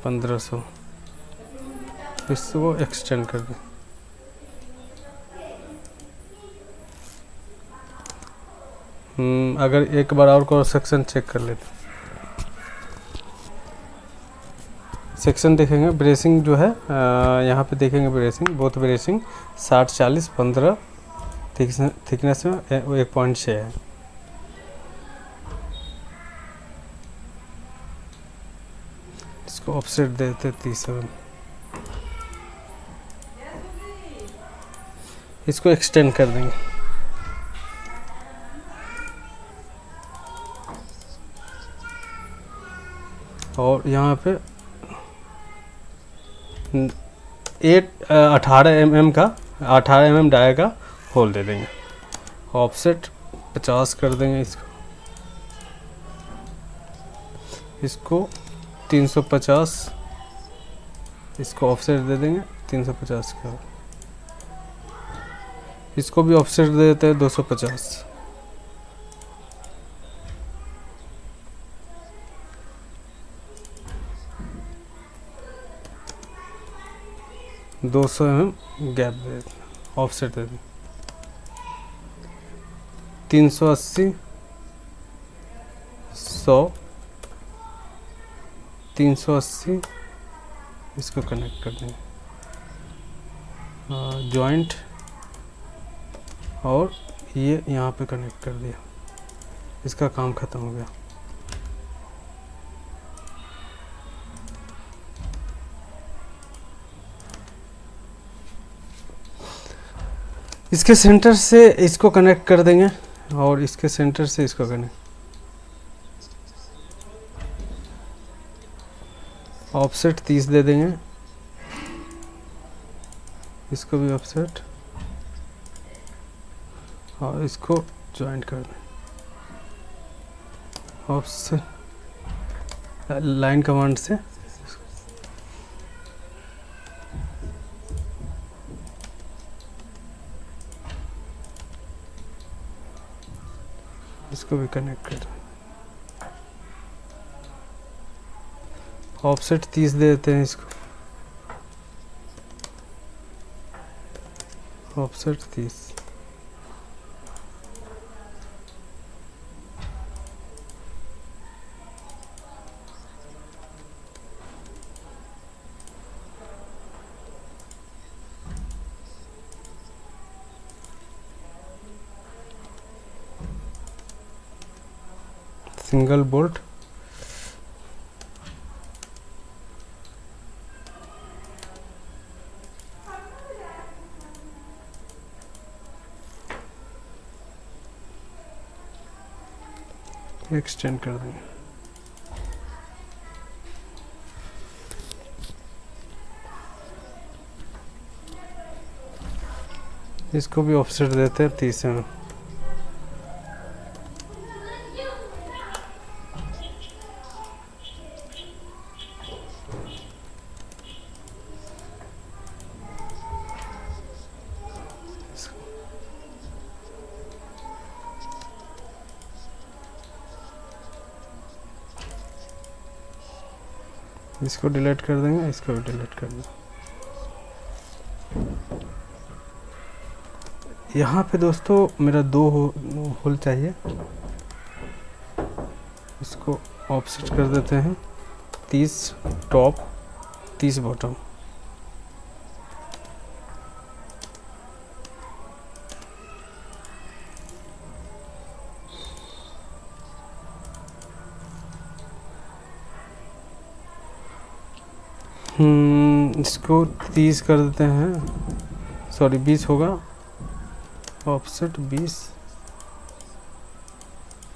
1500, इसको एक्सटेंड कर दें। अगर एक बार और क्रॉस सेक्शन चेक कर लेते, सेक्शन देखेंगे, ब्रेसिंग जो है यहाँ पे देखेंगे ब्रेसिंग, बोथ ब्रेसिंग 60 40 15 थिकनेस में 1.6 है। इसको ऑफसेट देते 30 mm, इसको एक्सटेंड कर देंगे। और यहाँ पे 18 mm का 18 mm डाई का होल दे देंगे। ऑफसेट 50 कर देंगे इसको 350, इसको ऑफसेट दे देंगे 350 का। इसको भी ऑफसेट दे देते हैं 250। गैप दे ऑफसेट दे दें 380 100 380, इसको कनेक्ट कर देंगे जॉइंट, और ये यहाँ पे कनेक्ट कर दिया, इसका काम ख़त्म हो गया। इसके सेंटर से इसको कनेक्ट कर देंगे और इसके सेंटर से इसको कनेक्ट, ऑफसेट 30 दे देंगे, इसको भी ऑफसेट, और इसको जॉइंट कर दें ऑफसेट लाइन कमांड से। इसको भी कनेक्ट कर, ऑफसेट 30 दे देते हैं इसको, ऑफसेट 30, सिंगल बोल्ट, एक्सटेंड कर देंगे। इसको भी ऑफसेट देते हैं 30 में। इसको डिलीट कर देंगे, इसको भी डिलीट कर देंगे। यहाँ पे दोस्तों मेरा 2 होल चाहिए, इसको ऑफसेट कर देते हैं 30 टॉप 30 बॉटम। इसको 30 कर देते हैं, सॉरी 20 होगा, ऑफसेट 20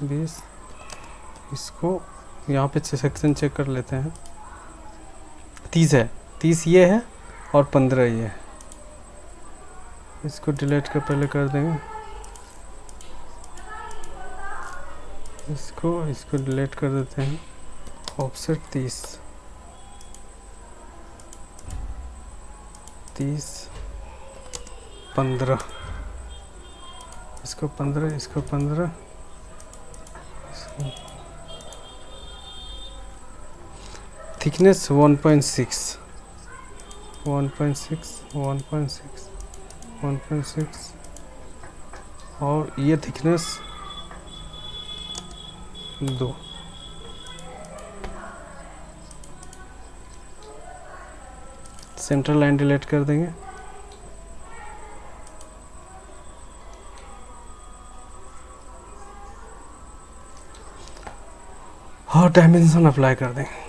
20। इसको यहाँ पे सेक्शन चेक कर लेते हैं, 30 है, 30 ये है और 15 ये है। इसको डिलीट कर पहले कर देंगे, इसको डिलीट कर देते हैं। ऑफसेट 30 15, इसको 15, इसको 15, थिकनेस 1.6 और ये थिकनेस 2। सेंट्रल लाइन डिलीट कर देंगे, और डायमेंशन अप्लाई कर देंगे।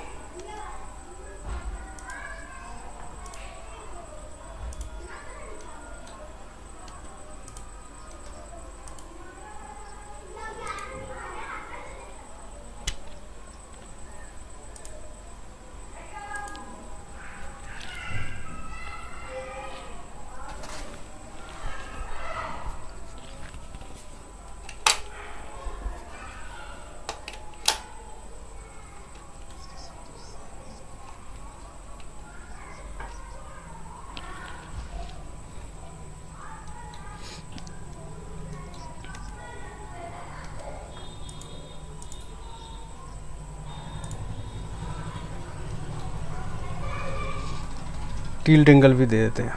टिल्ट एंगल भी दे देते हैं।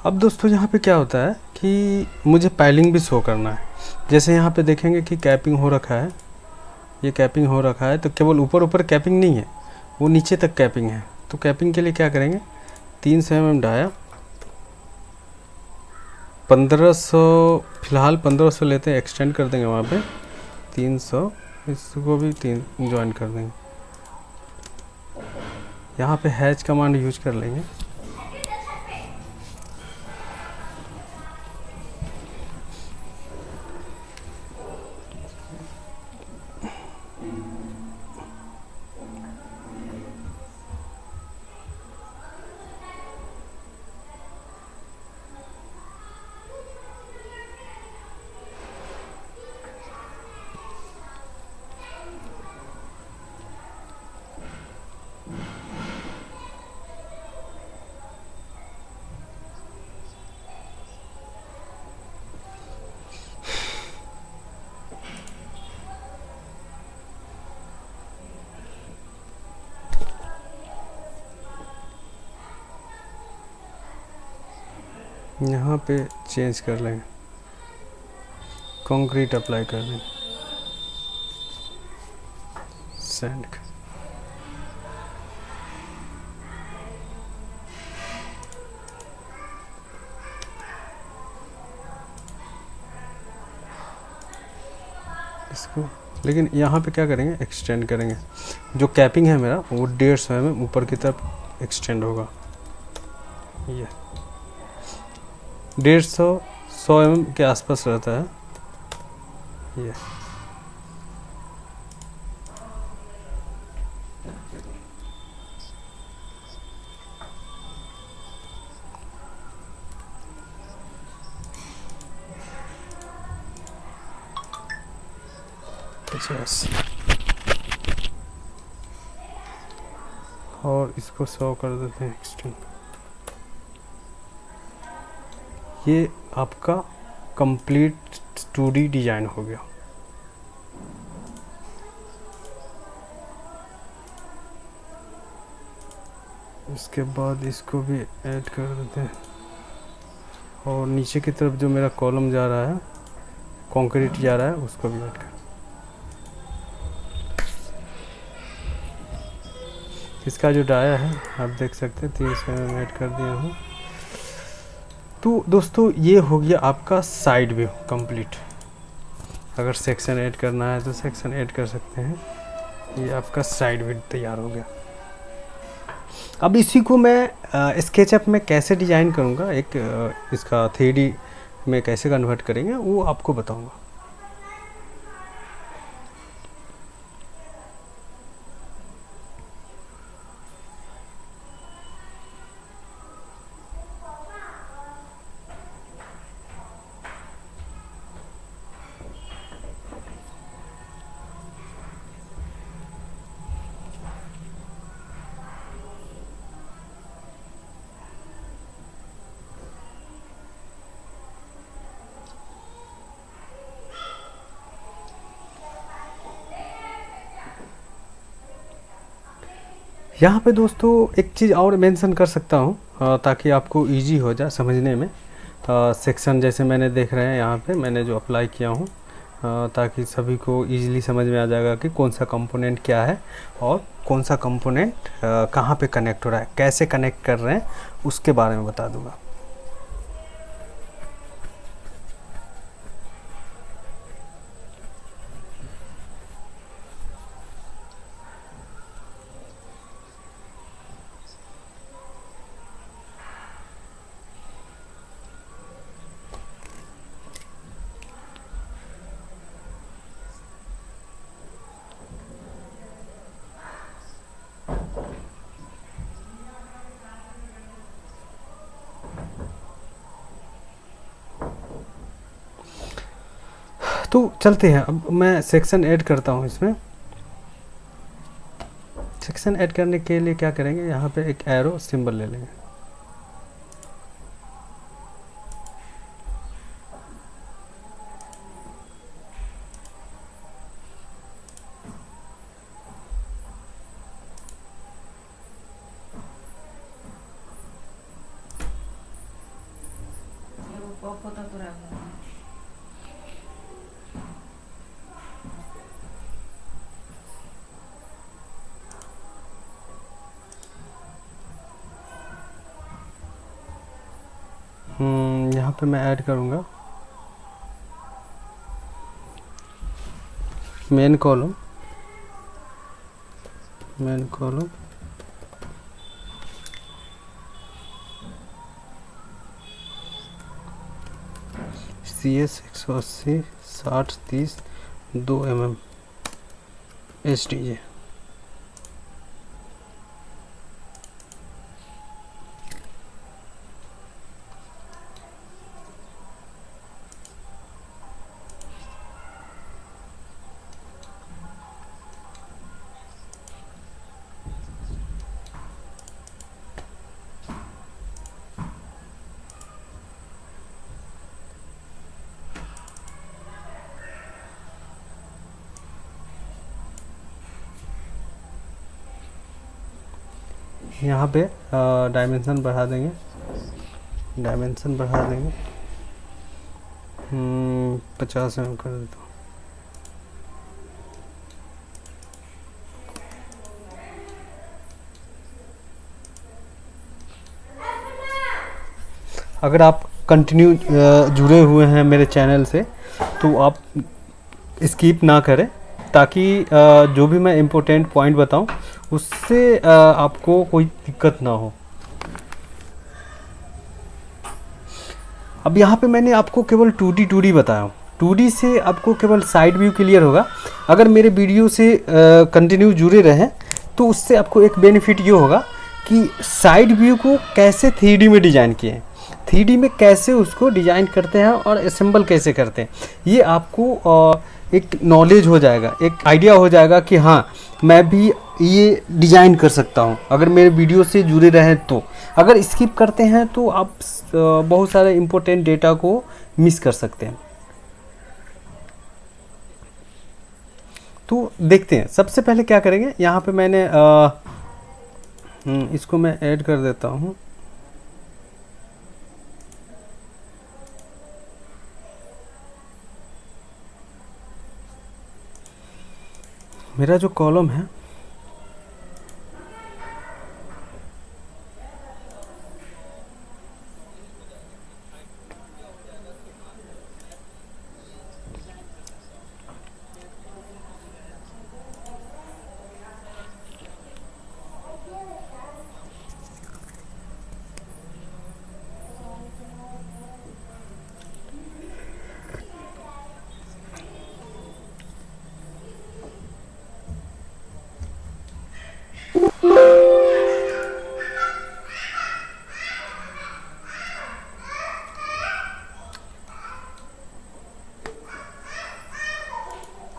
अब दोस्तों यहाँ पे क्या होता है कि मुझे पाइलिंग भी शो करना है। जैसे यहाँ पे देखेंगे कि कैपिंग हो रखा है, ये कैपिंग हो रखा है, तो केवल ऊपर ऊपर कैपिंग नहीं है, वो नीचे तक कैपिंग है। तो कैपिंग के लिए क्या करेंगे, 300 mm डाया, 1500, फिलहाल 1500 लेते हैं, एक्सटेंड कर देंगे वहाँ पे 300, इसको भी 3 ज्वाइन कर देंगे। यहाँ पे हैच कमांड यूज कर लेंगे। यहाँ पे चेंज कर लेंगे, कंक्रीट अप्लाई कर देंगे, सैंड का। इसको लेकिन यहाँ पे क्या करेंगे, एक्सटेंड करेंगे। जो कैपिंग है मेरा वो 150 mm ऊपर की तरफ एक्सटेंड होगा। ये 150-100 mm के आसपास रहता है ये। और इसको 100 कर देते हैं एक्सटेंड। ये आपका कंप्लीट 2D डिजाइन हो गया। इसके बाद इसको भी ऐड कर देते हैं, और नीचे की तरफ जो मेरा कॉलम जा रहा है, कंक्रीट जा रहा है, उसको भी ऐड कर। इसका जो डाया है आप देख सकते हैं, 300 mm ऐड कर दिया हूँ। तो दोस्तों ये हो गया आपका साइड व्यू कंप्लीट। अगर सेक्शन ऐड करना है तो सेक्शन ऐड कर सकते हैं। ये आपका साइड व्यू तैयार हो गया। अब इसी को मैं स्केचअप में कैसे डिज़ाइन करूँगा, इसका 3D में कैसे कन्वर्ट करेंगे वो आपको बताऊँगा। यहाँ पे दोस्तों एक चीज़ और मेंशन कर सकता हूँ ताकि आपको इजी हो जाए समझने में। सेक्शन जैसे मैंने देख रहे हैं यहाँ पे मैंने जो अप्लाई किया हूँ, ताकि सभी को इजीली समझ में आ जाएगा कि कौन सा कंपोनेंट क्या है और कौन सा कंपोनेंट कहाँ पे कनेक्ट हो रहा है, कैसे कनेक्ट कर रहे हैं उसके बारे में बता दूँगा। तो चलते हैं, अब मैं सेक्शन ऐड करता हूँ इसमें। सेक्शन ऐड करने के लिए क्या करेंगे, यहाँ पे एक एरो सिंबल ले लेंगे। यहाँ पे मैं ऐड करूँगा main column CS 180 60 30 2 mm HDJ। यहाँ पे डायमेंशन बढ़ा देंगे, 50 mm कर देता हूँ। अगर आप कंटिन्यू जुड़े हुए हैं मेरे चैनल से तो आप स्किप ना करें, ताकि जो भी मैं इम्पोर्टेंट पॉइंट बताऊं उससे आपको कोई दिक्कत ना हो। अब यहाँ पे मैंने आपको केवल 2D बताया हूँ। 2D से आपको केवल साइड व्यू क्लियर होगा। अगर मेरे वीडियो से कंटिन्यू जुड़े रहें तो उससे आपको एक बेनिफिट ये होगा कि साइड व्यू को कैसे 3D में डिज़ाइन किए हैं, 3D में कैसे उसको डिज़ाइन करते हैं और असेंबल कैसे करते हैं, ये आपको एक नॉलेज हो जाएगा, एक आइडिया हो जाएगा कि हाँ मैं भी ये डिज़ाइन कर सकता हूँ अगर मेरे वीडियो से जुड़े रहें तो। अगर स्किप करते हैं तो आप बहुत सारे इम्पोर्टेंट डेटा को मिस कर सकते हैं। तो देखते हैं, सबसे पहले क्या करेंगे, यहाँ पे मैंने इसको मैं ऐड कर देता हूँ। मेरा जो कॉलम है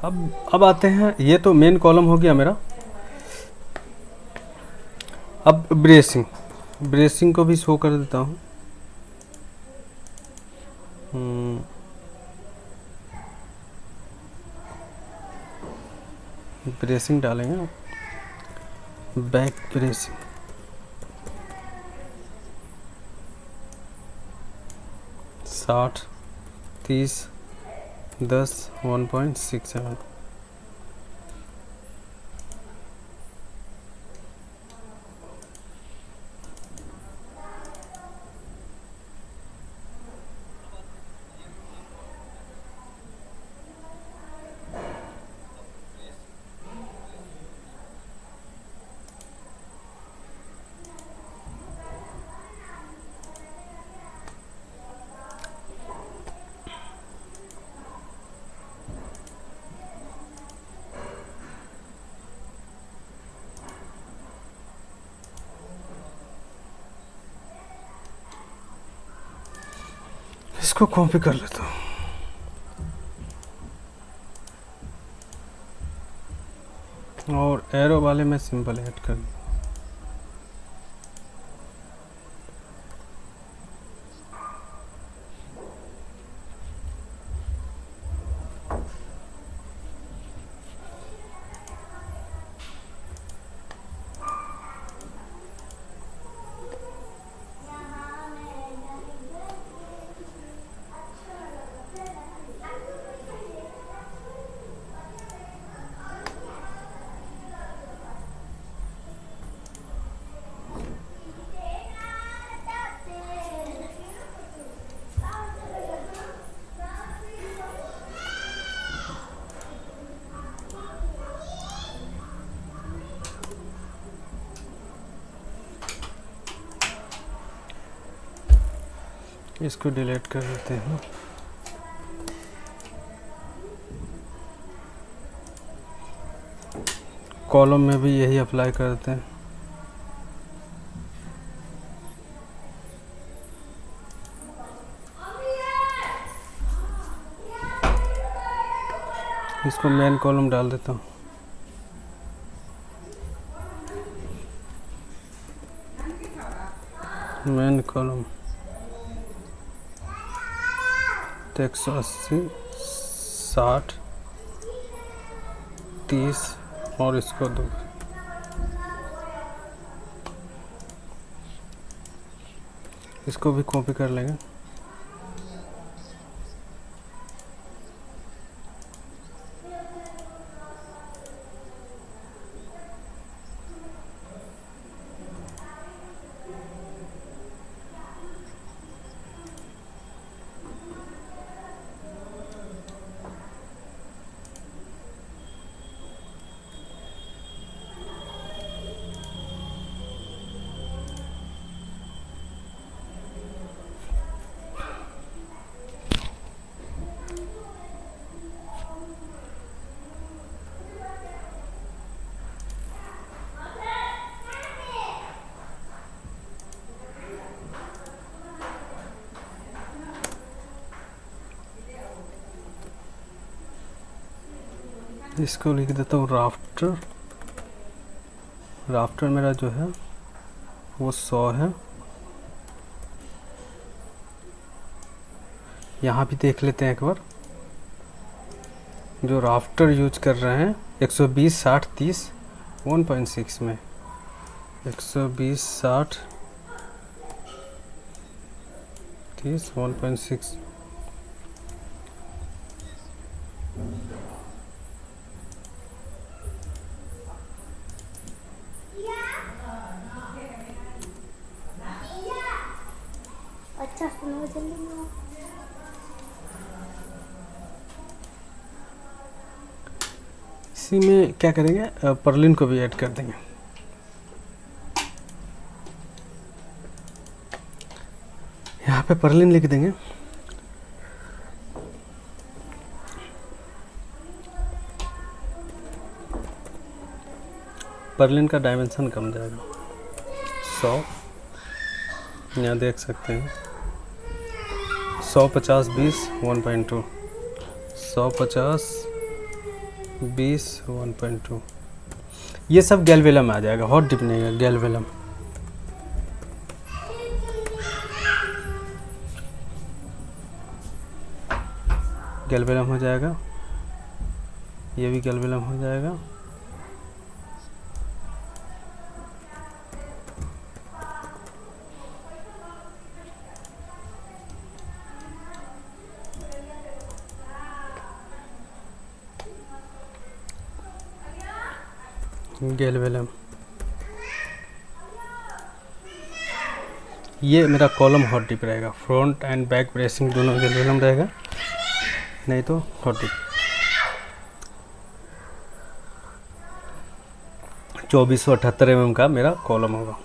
अब आते हैं, ये तो मेन कॉलम हो गया मेरा। अब ब्रेसिंग को भी शो कर देता हूँ। ब्रेसिंग डालेंगे, बैक ब्रेसिंग, साठ 30 10 1.67। इसको कॉपी कर लेता हूँ। और एरो वाले में सिंबल ऐड कर दूँ। इसको डिलीट कर देते हैं। कॉलम में भी यही अप्लाई करते हैं। इसको मेन कॉलम डाल देता हूँ। मेन कॉलम 180 60 30 और इसको दो। इसको भी कॉपी कर लेंगे। इसको लिख देता हूँ राफ्टर। राफ्टर मेरा जो है वो 100 है। यहाँ भी देख लेते हैं एक बार। जो राफ्टर यूज कर रहे हैं 120 60 30 1.6 में, 120 60 30 1.6। अच्छा सुनो जल्दी। इसी में क्या करेंगे, पर्लिन को भी ऐड कर देंगे। यहाँ पे पर्लिन लिख देंगे। पर्लिन का डायमेंशन कम जाएगा 100। यहाँ देख सकते हैं 100 50 20 1.2 150 20 1.2 ये सब गैल्वेलम आ जाएगा, हॉट डिप नहीं है, गैल्वेलम। गैल्वेलम हो जाएगा, ये भी गैल्वेलम हो जाएगा। गैल्वेलम, ये मेरा कॉलम हॉट डिप रहेगा। फ्रंट एंड बैक ब्रेसिंग दोनों गैल्वेलम रहेगा, नहीं तो हॉट डिप। 2478 mm का मेरा कॉलम होगा।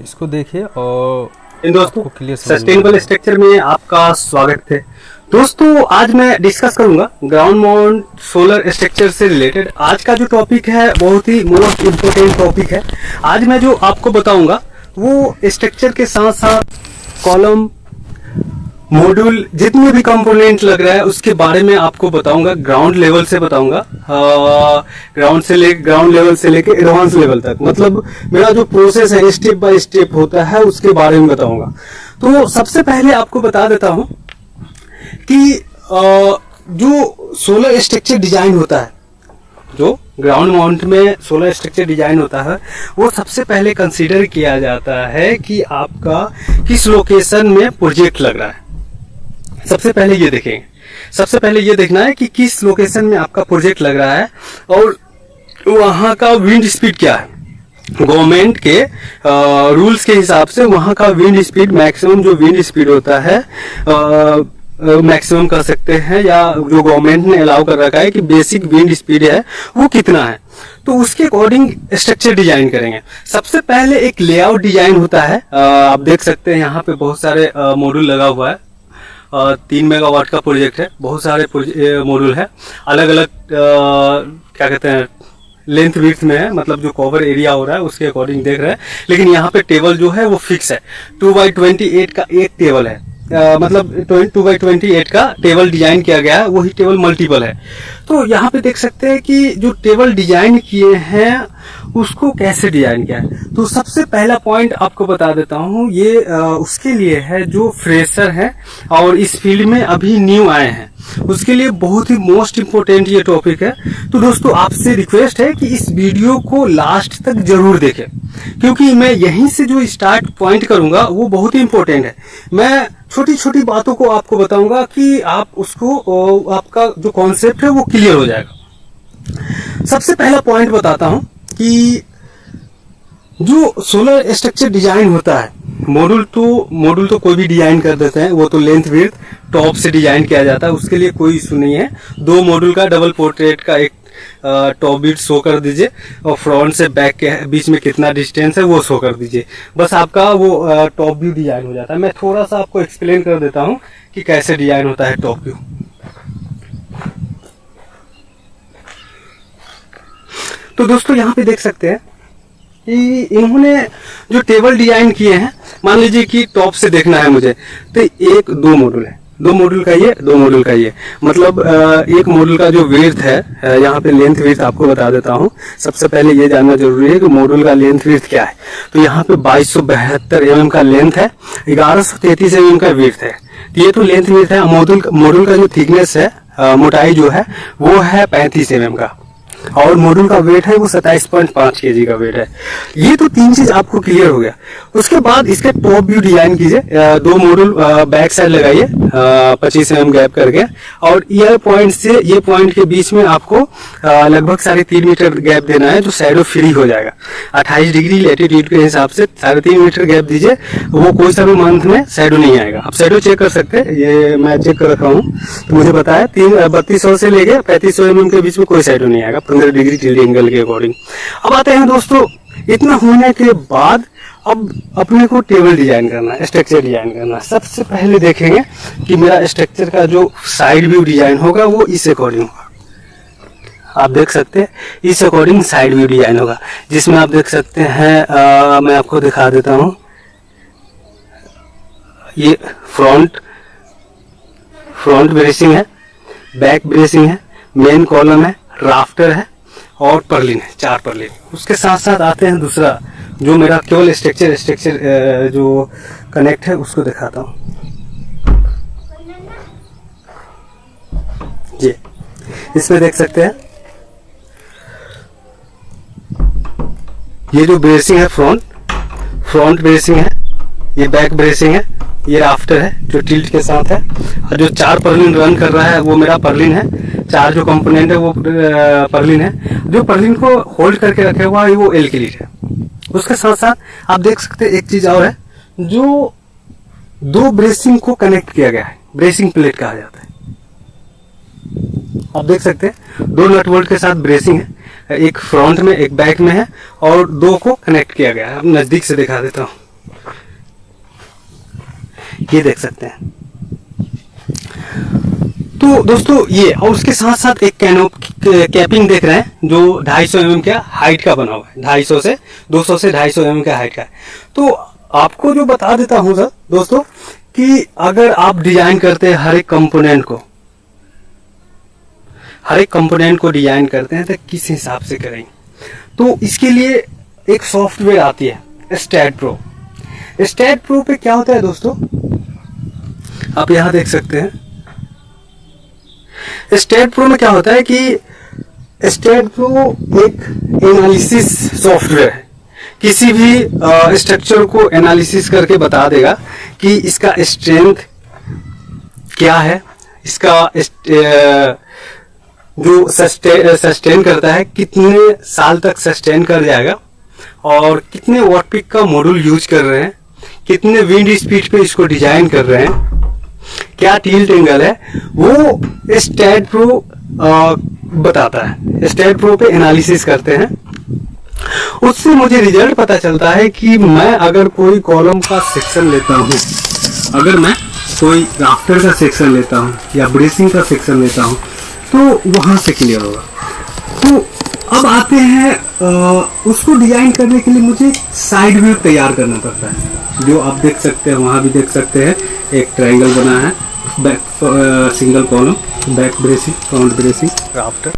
इसको देखिए और दोस्तों आपको clear समझ में सस्टेनेबल आएगा। स्ट्रक्चर में आपका स्वागत है। दोस्तों आज मैं डिस्कस करूंगा ग्राउंड माउंट सोलर स्ट्रक्चर से रिलेटेड। आज का जो टॉपिक है बहुत ही मोस्ट इम्पोर्टेंट टॉपिक है। आज मैं जो आपको बताऊंगा वो स्ट्रक्चर के साथ साथ कॉलम, मॉड्यूल, जितने भी कंपोनेंट लग रहा है उसके बारे में आपको बताऊंगा। ग्राउंड लेवल से बताऊंगा, ग्राउंड लेवल से लेके एडवांस लेवल तक, मतलब मेरा जो प्रोसेस है स्टेप बाय स्टेप होता है उसके बारे में बताऊंगा। तो सबसे पहले आपको बता देता हूं कि जो सोलर स्ट्रक्चर डिजाइन होता है, जो ग्राउंड माउंट में सोलर स्ट्रक्चर डिजाइन होता है, वो सबसे पहले कंसीडर किया जाता है कि आपका किस लोकेशन में प्रोजेक्ट लग रहा है। सबसे पहले ये देखेंगे, सबसे पहले ये देखना है कि किस लोकेशन में आपका प्रोजेक्ट लग रहा है और वहां का विंड स्पीड क्या है। गवर्नमेंट के रूल्स के हिसाब से वहां का विंड स्पीड, मैक्सिमम जो विंड स्पीड होता है, मैक्सिमम कर सकते हैं, या जो गवर्नमेंट ने अलाउ कर रखा है कि बेसिक विंड स्पीड है वो कितना है, तो उसके अकॉर्डिंग स्ट्रक्चर डिजाइन करेंगे। सबसे पहले एक लेआउट डिजाइन होता है। आप देख सकते हैं यहाँ पे बहुत सारे मॉड्यूल लगा हुआ है। 3 मेगावाट का प्रोजेक्ट है, बहुत सारे मॉड्यूल है, अलग अलग क्या कहते हैं लेंथ विड्थ में है, मतलब जो कवर एरिया हो रहा है उसके अकॉर्डिंग देख रहे हैं। लेकिन यहाँ पे टेबल जो है वो फिक्स है। 2x28 का एक टेबल है, मतलब 2x28 का टेबल डिजाइन किया गया है, वही टेबल मल्टीपल है। तो यहाँ पे देख सकते हैं कि जो टेबल डिजाइन किए हैं उसको कैसे डिजाइन किया है। तो सबसे पहला पॉइंट आपको बता देता हूँ, ये उसके लिए है जो फ्रेशर है और इस फील्ड में अभी न्यू आए हैं, उसके लिए बहुत ही मोस्ट इम्पोर्टेंट ये टॉपिक है। तो दोस्तों आपसे रिक्वेस्ट है कि इस वीडियो को लास्ट तक जरूर देखें, क्योंकि मैं यहीं से जो स्टार्ट पॉइंट करूंगा वो बहुत ही इम्पोर्टेंट है। मैं छोटी छोटी बातों को आपको बताऊंगा कि आप उसको, आपका जो कॉन्सेप्ट है वो क्लियर हो जाएगा। सबसे पहला पॉइंट बताता हूं कि जो सोलर स्ट्रक्चर डिजाइन होता है, मॉड्यूल तो कोई भी डिजाइन कर देते हैं, वो तो लेंथ विड्थ टॉप से डिजाइन किया जाता है, उसके लिए कोई इशू नहीं है। 2 मॉड्यूल का डबल पोर्ट्रेट का एक टॉप विड्थ शो कर दीजिए और फ्रंट से बैक के बीच में कितना डिस्टेंस है वो शो कर दीजिए, बस आपका वो टॉप व्यू डिजाइन हो जाता है। मैं थोड़ा सा आपको एक्सप्लेन कर देता हूँ कि कैसे डिजाइन होता है टॉप व्यू। तो दोस्तों यहाँ पे देख सकते हैं कि इन्होंने जो टेबल डिजाइन किए हैं, मान लीजिए कि टॉप से देखना है मुझे, तो 2 मॉड्यूल है, 2 मॉड्यूल का ये, 2 मॉड्यूल का ये, मतलब एक मॉड्यूल का जो विड्थ है, यहाँ पे लेंथ विड्थ आपको बता देता हूँ। सबसे पहले ये जानना जरूरी है कि मॉड्यूल का लेंथ विड्थ क्या है। तो यहाँ पे 2272 mm का लेंथ है, 1133 mm का विड्थ है। ये तो लेंथ विड्थ है। मॉड्यूल का जो थिकनेस है, मोटाई जो है वो है 35 mm का, और मॉड्यूल का वेट है वो 27.5 kg का वेट है। ये तो 3 चीज आपको क्लियर हो गया। उसके बाद इसका टॉप व्यू डिजाइन कीजिए। 2 मॉड्यूल बैक साइड लगाइए 25 mm गैप करके, और ईयर पॉइंट से ये पॉइंट के बीच में आपको लगभग 3.5 मीटर गैप देना है, जो शैडो फ्री हो जाएगा। 28 डिग्री लैटिट्यूड के हिसाब से 3.5 मीटर गैप दीजिए, वो कोई सा भी मंथ में शैडो नहीं आएगा। आप शैडो चेक कर सकते हैं, ये मैं चेक कर रखा हूँ तो मुझे पता है 3200 से लेके 3500 mm के बीच में कोई शैडो नहीं आएगा 15 डिग्री टिल्ट एंगल के अकॉर्डिंग। अब आते हैं दोस्तों, इतना होने के बाद अब अपने को टेबल डिजाइन करना है, स्ट्रक्चर डिजाइन करना है। सबसे पहले देखेंगे कि मेरा स्ट्रक्चर का जो साइड व्यू डिजाइन होगा वो इस अकॉर्डिंग होगा। आप देख सकते हैं इस अकॉर्डिंग साइड व्यू डिजाइन होगा, जिसमें आप देख सकते हैं मैं आपको दिखा देता हूँ। ये फ्रंट ब्रेसिंग है, बैक ब्रेसिंग है, मेन कॉलम है, राफ्टर है और पर्लिन है, 4 पर्लिन। उसके साथ साथ आते हैं दूसरा जो मेरा केवल स्ट्रक्चर जो कनेक्ट है उसको दिखाता हूँ। ये इसमें देख सकते हैं, ये जो ब्रेसिंग है फ्रंट ब्रेसिंग है, ये बैक ब्रेसिंग है, ये राफ्टर है जो टिल्ट के साथ है, और जो 4 पर्लिन रन कर रहा है वो मेरा पर्लिन है। 4 जो कंपोनेंट है वो पर्लिन है। जो पर्लिन को होल्ड करके रखे हुआ है वो एल की लीड है। उसके साथ साथ आप देख सकते हैं एक चीज और है, जो 2 ब्रेसिंग को कनेक्ट किया गया है, ब्रेसिंग प्लेट कहा जाता है। आप देख सकते हैं 2 नट बोल्ट के साथ ब्रेसिंग है, एक फ्रंट में एक बैक में है और 2 को कनेक्ट किया गया है। अब नजदीक से दिखा देता हूं, ये देख सकते हैं। तो दोस्तों ये, और उसके साथ साथ एक कैपिंग देख रहे हैं जो 250 mm का हाइट का बना हुआ है, 250 से 250 mm का हाइट का है। तो आपको जो बता देता हूं सर दोस्तों कि अगर आप डिजाइन करते हैं हर एक कंपोनेंट को डिजाइन करते हैं तो किस हिसाब से करेंगे, तो इसके लिए एक सॉफ्टवेयर आती है स्टैट प्रो। स्टैट प्रो पे क्या होता है दोस्तों, आप यहां देख सकते हैं। स्टैट प्रो में क्या होता है कि स्टैट प्रो एक एनालिसिस सॉफ्टवेयर है। किसी भी स्ट्रक्चर को एनालिसिस करके बता देगा कि इसका स्ट्रेंथ क्या है, इसका जो सस्टेन करता है कितने साल तक सस्टेन कर जाएगा, और कितने वॉट पिक का मॉड्यूल यूज कर रहे हैं, कितने विंड स्पीड पे इसको डिजाइन कर रहे हैं, क्या टिल्ट एंगल है, वो स्टैट प्रो बताता है। स्टैट प्रो पे एनालिसिस करते हैं, उससे मुझे रिजल्ट पता चलता है कि मैं अगर कोई कॉलम का सेक्शन लेता हूँ, अगर मैं कोई राफ्टर का सेक्शन लेता हूँ या ब्रेसिंग का सेक्शन लेता हूँ तो वहां से क्लियर होगा। तो अब आते हैं उसको डिजाइन करने के लिए मुझे साइड व्यू तैयार करना पड़ता है, जो आप देख सकते हैं, वहां भी देख सकते हैं एक ट्रायंगल बना है, back single column, back bracing, front bracing, rafter.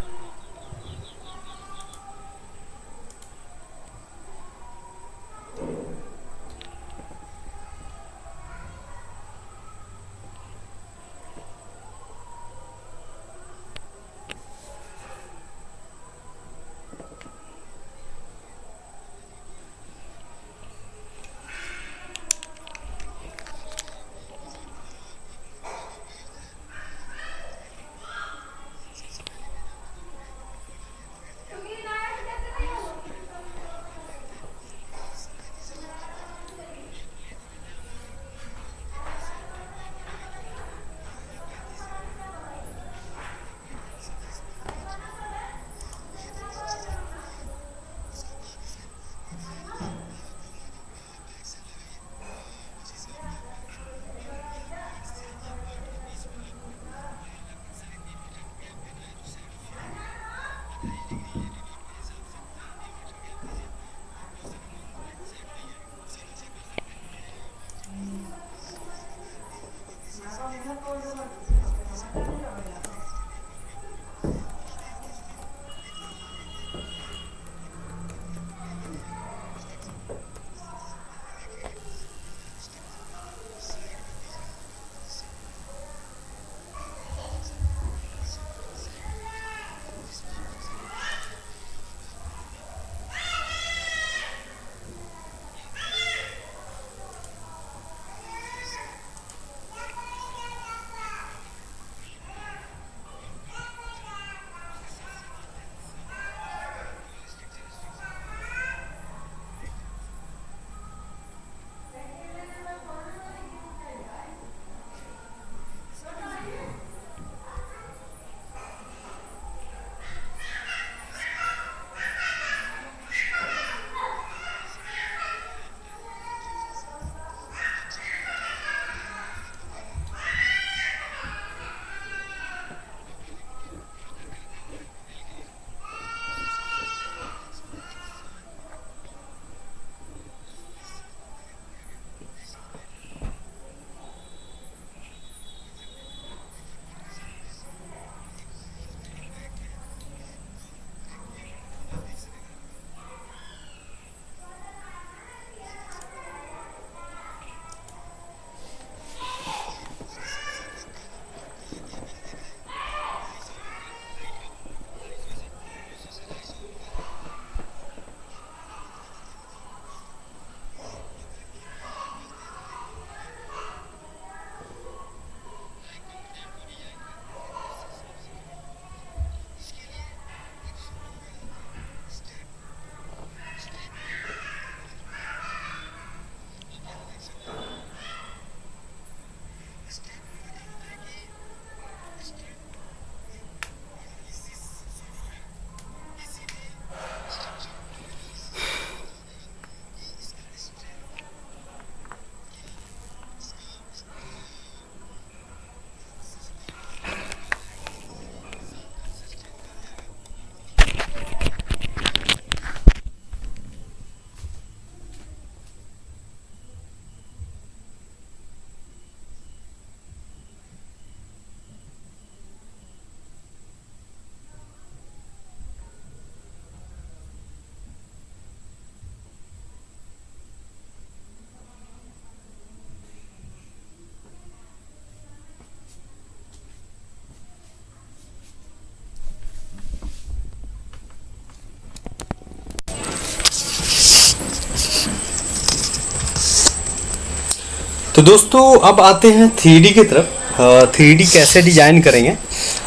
तो दोस्तों अब आते हैं 3D की तरफ। 3D कैसे डिज़ाइन करेंगे।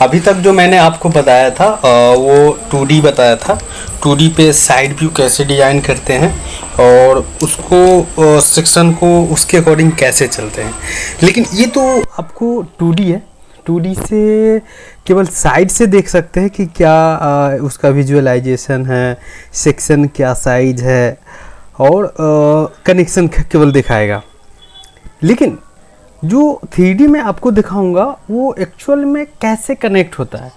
अभी तक जो मैंने आपको बताया था वो 2D बताया था। 2D पे साइड व्यू कैसे डिज़ाइन करते हैं और उसको सेक्शन को उसके अकॉर्डिंग कैसे चलते हैं। लेकिन ये तो आपको 2D है, 2D से केवल साइड से देख सकते हैं कि क्या उसका विजुअलाइजेशन है, सेक्शन क्या साइज है और कनेक्शन केवल दिखाएगा। लेकिन जो 3D में आपको दिखाऊंगा वो एक्चुअल में कैसे कनेक्ट होता है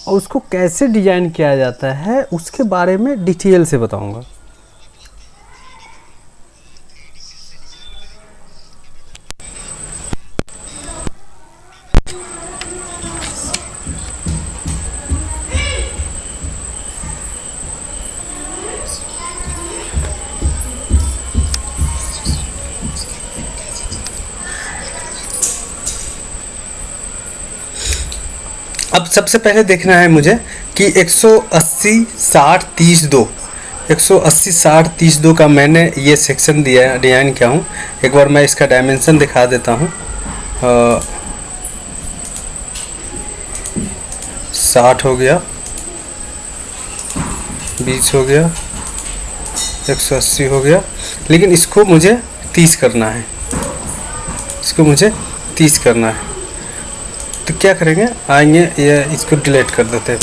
और उसको कैसे डिज़ाइन किया जाता है उसके बारे में डिटेल से बताऊंगा। अब सबसे पहले देखना है मुझे कि 180 60 30 2 180 60 30 2 का मैंने ये सेक्शन दिया डिज़ाइन किया हूँ। एक बार मैं इसका डायमेंशन दिखा देता हूँ। 60 हो गया, 20 हो गया, 180 हो गया। लेकिन इसको मुझे 30 करना है, इसको मुझे 30 करना है। तो क्या करेंगे, आएंगे ये इसको डिलीट कर देते हैं।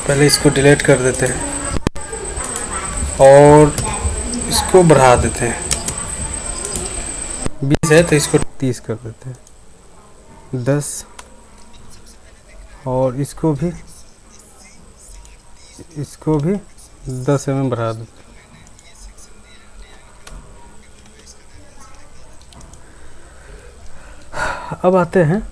पहले इसको डिलीट कर देते हैं और इसको बढ़ा देते हैं। 20 है तो इसको 30 कर देते हैं, 10 और इसको भी 10 mm बढ़ा देते हैं। अब आते हैं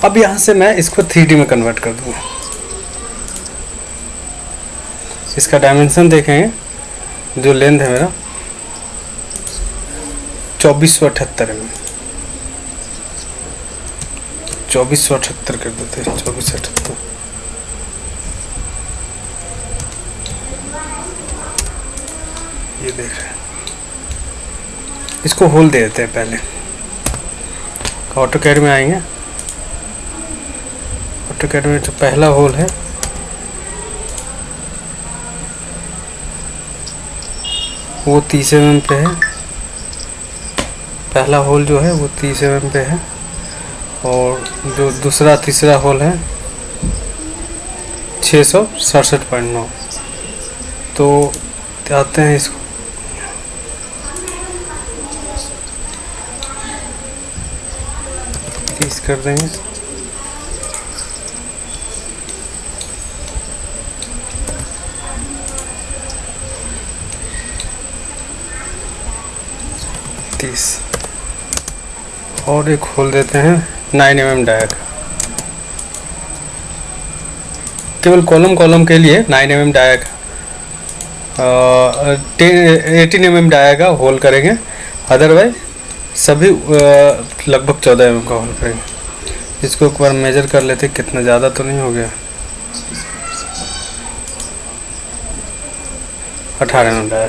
अब यहाँ से मैं इसको 3D में कन्वर्ट कर दूँगा। इसका डायमेंशन देखेंगे, जो लेंथ है मेरा 2478 mm, 2478 कर देते हैं, 2478। ये देख रहे हैं, इसको होल दे देते हैं। पहले ऑटोकैड में आएंगे, ऑटोकैड में जो पहला होल है वो 30 mm पे है। पहला होल जो है वो 30 mm पे है और जो दूसरा तीसरा होल है 667.9। तो आते हैं इसको कर देंगे। और एक खोल देते हैं 9 mm डाया का। केवल कॉलम के लिए 9 mm डाया का 18 mm डाया का होल करेंगे। अदरवाइज सभी लगभग 14 mm का होल करेंगे। इसको एक बार मेजर कर लेते, कितना ज़्यादा तो नहीं हो गया। 18 mm डाया।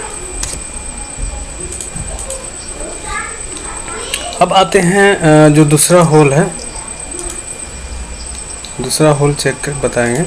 अब आते हैं जो दूसरा होल है, दूसरा होल चेक कर बताएंगे।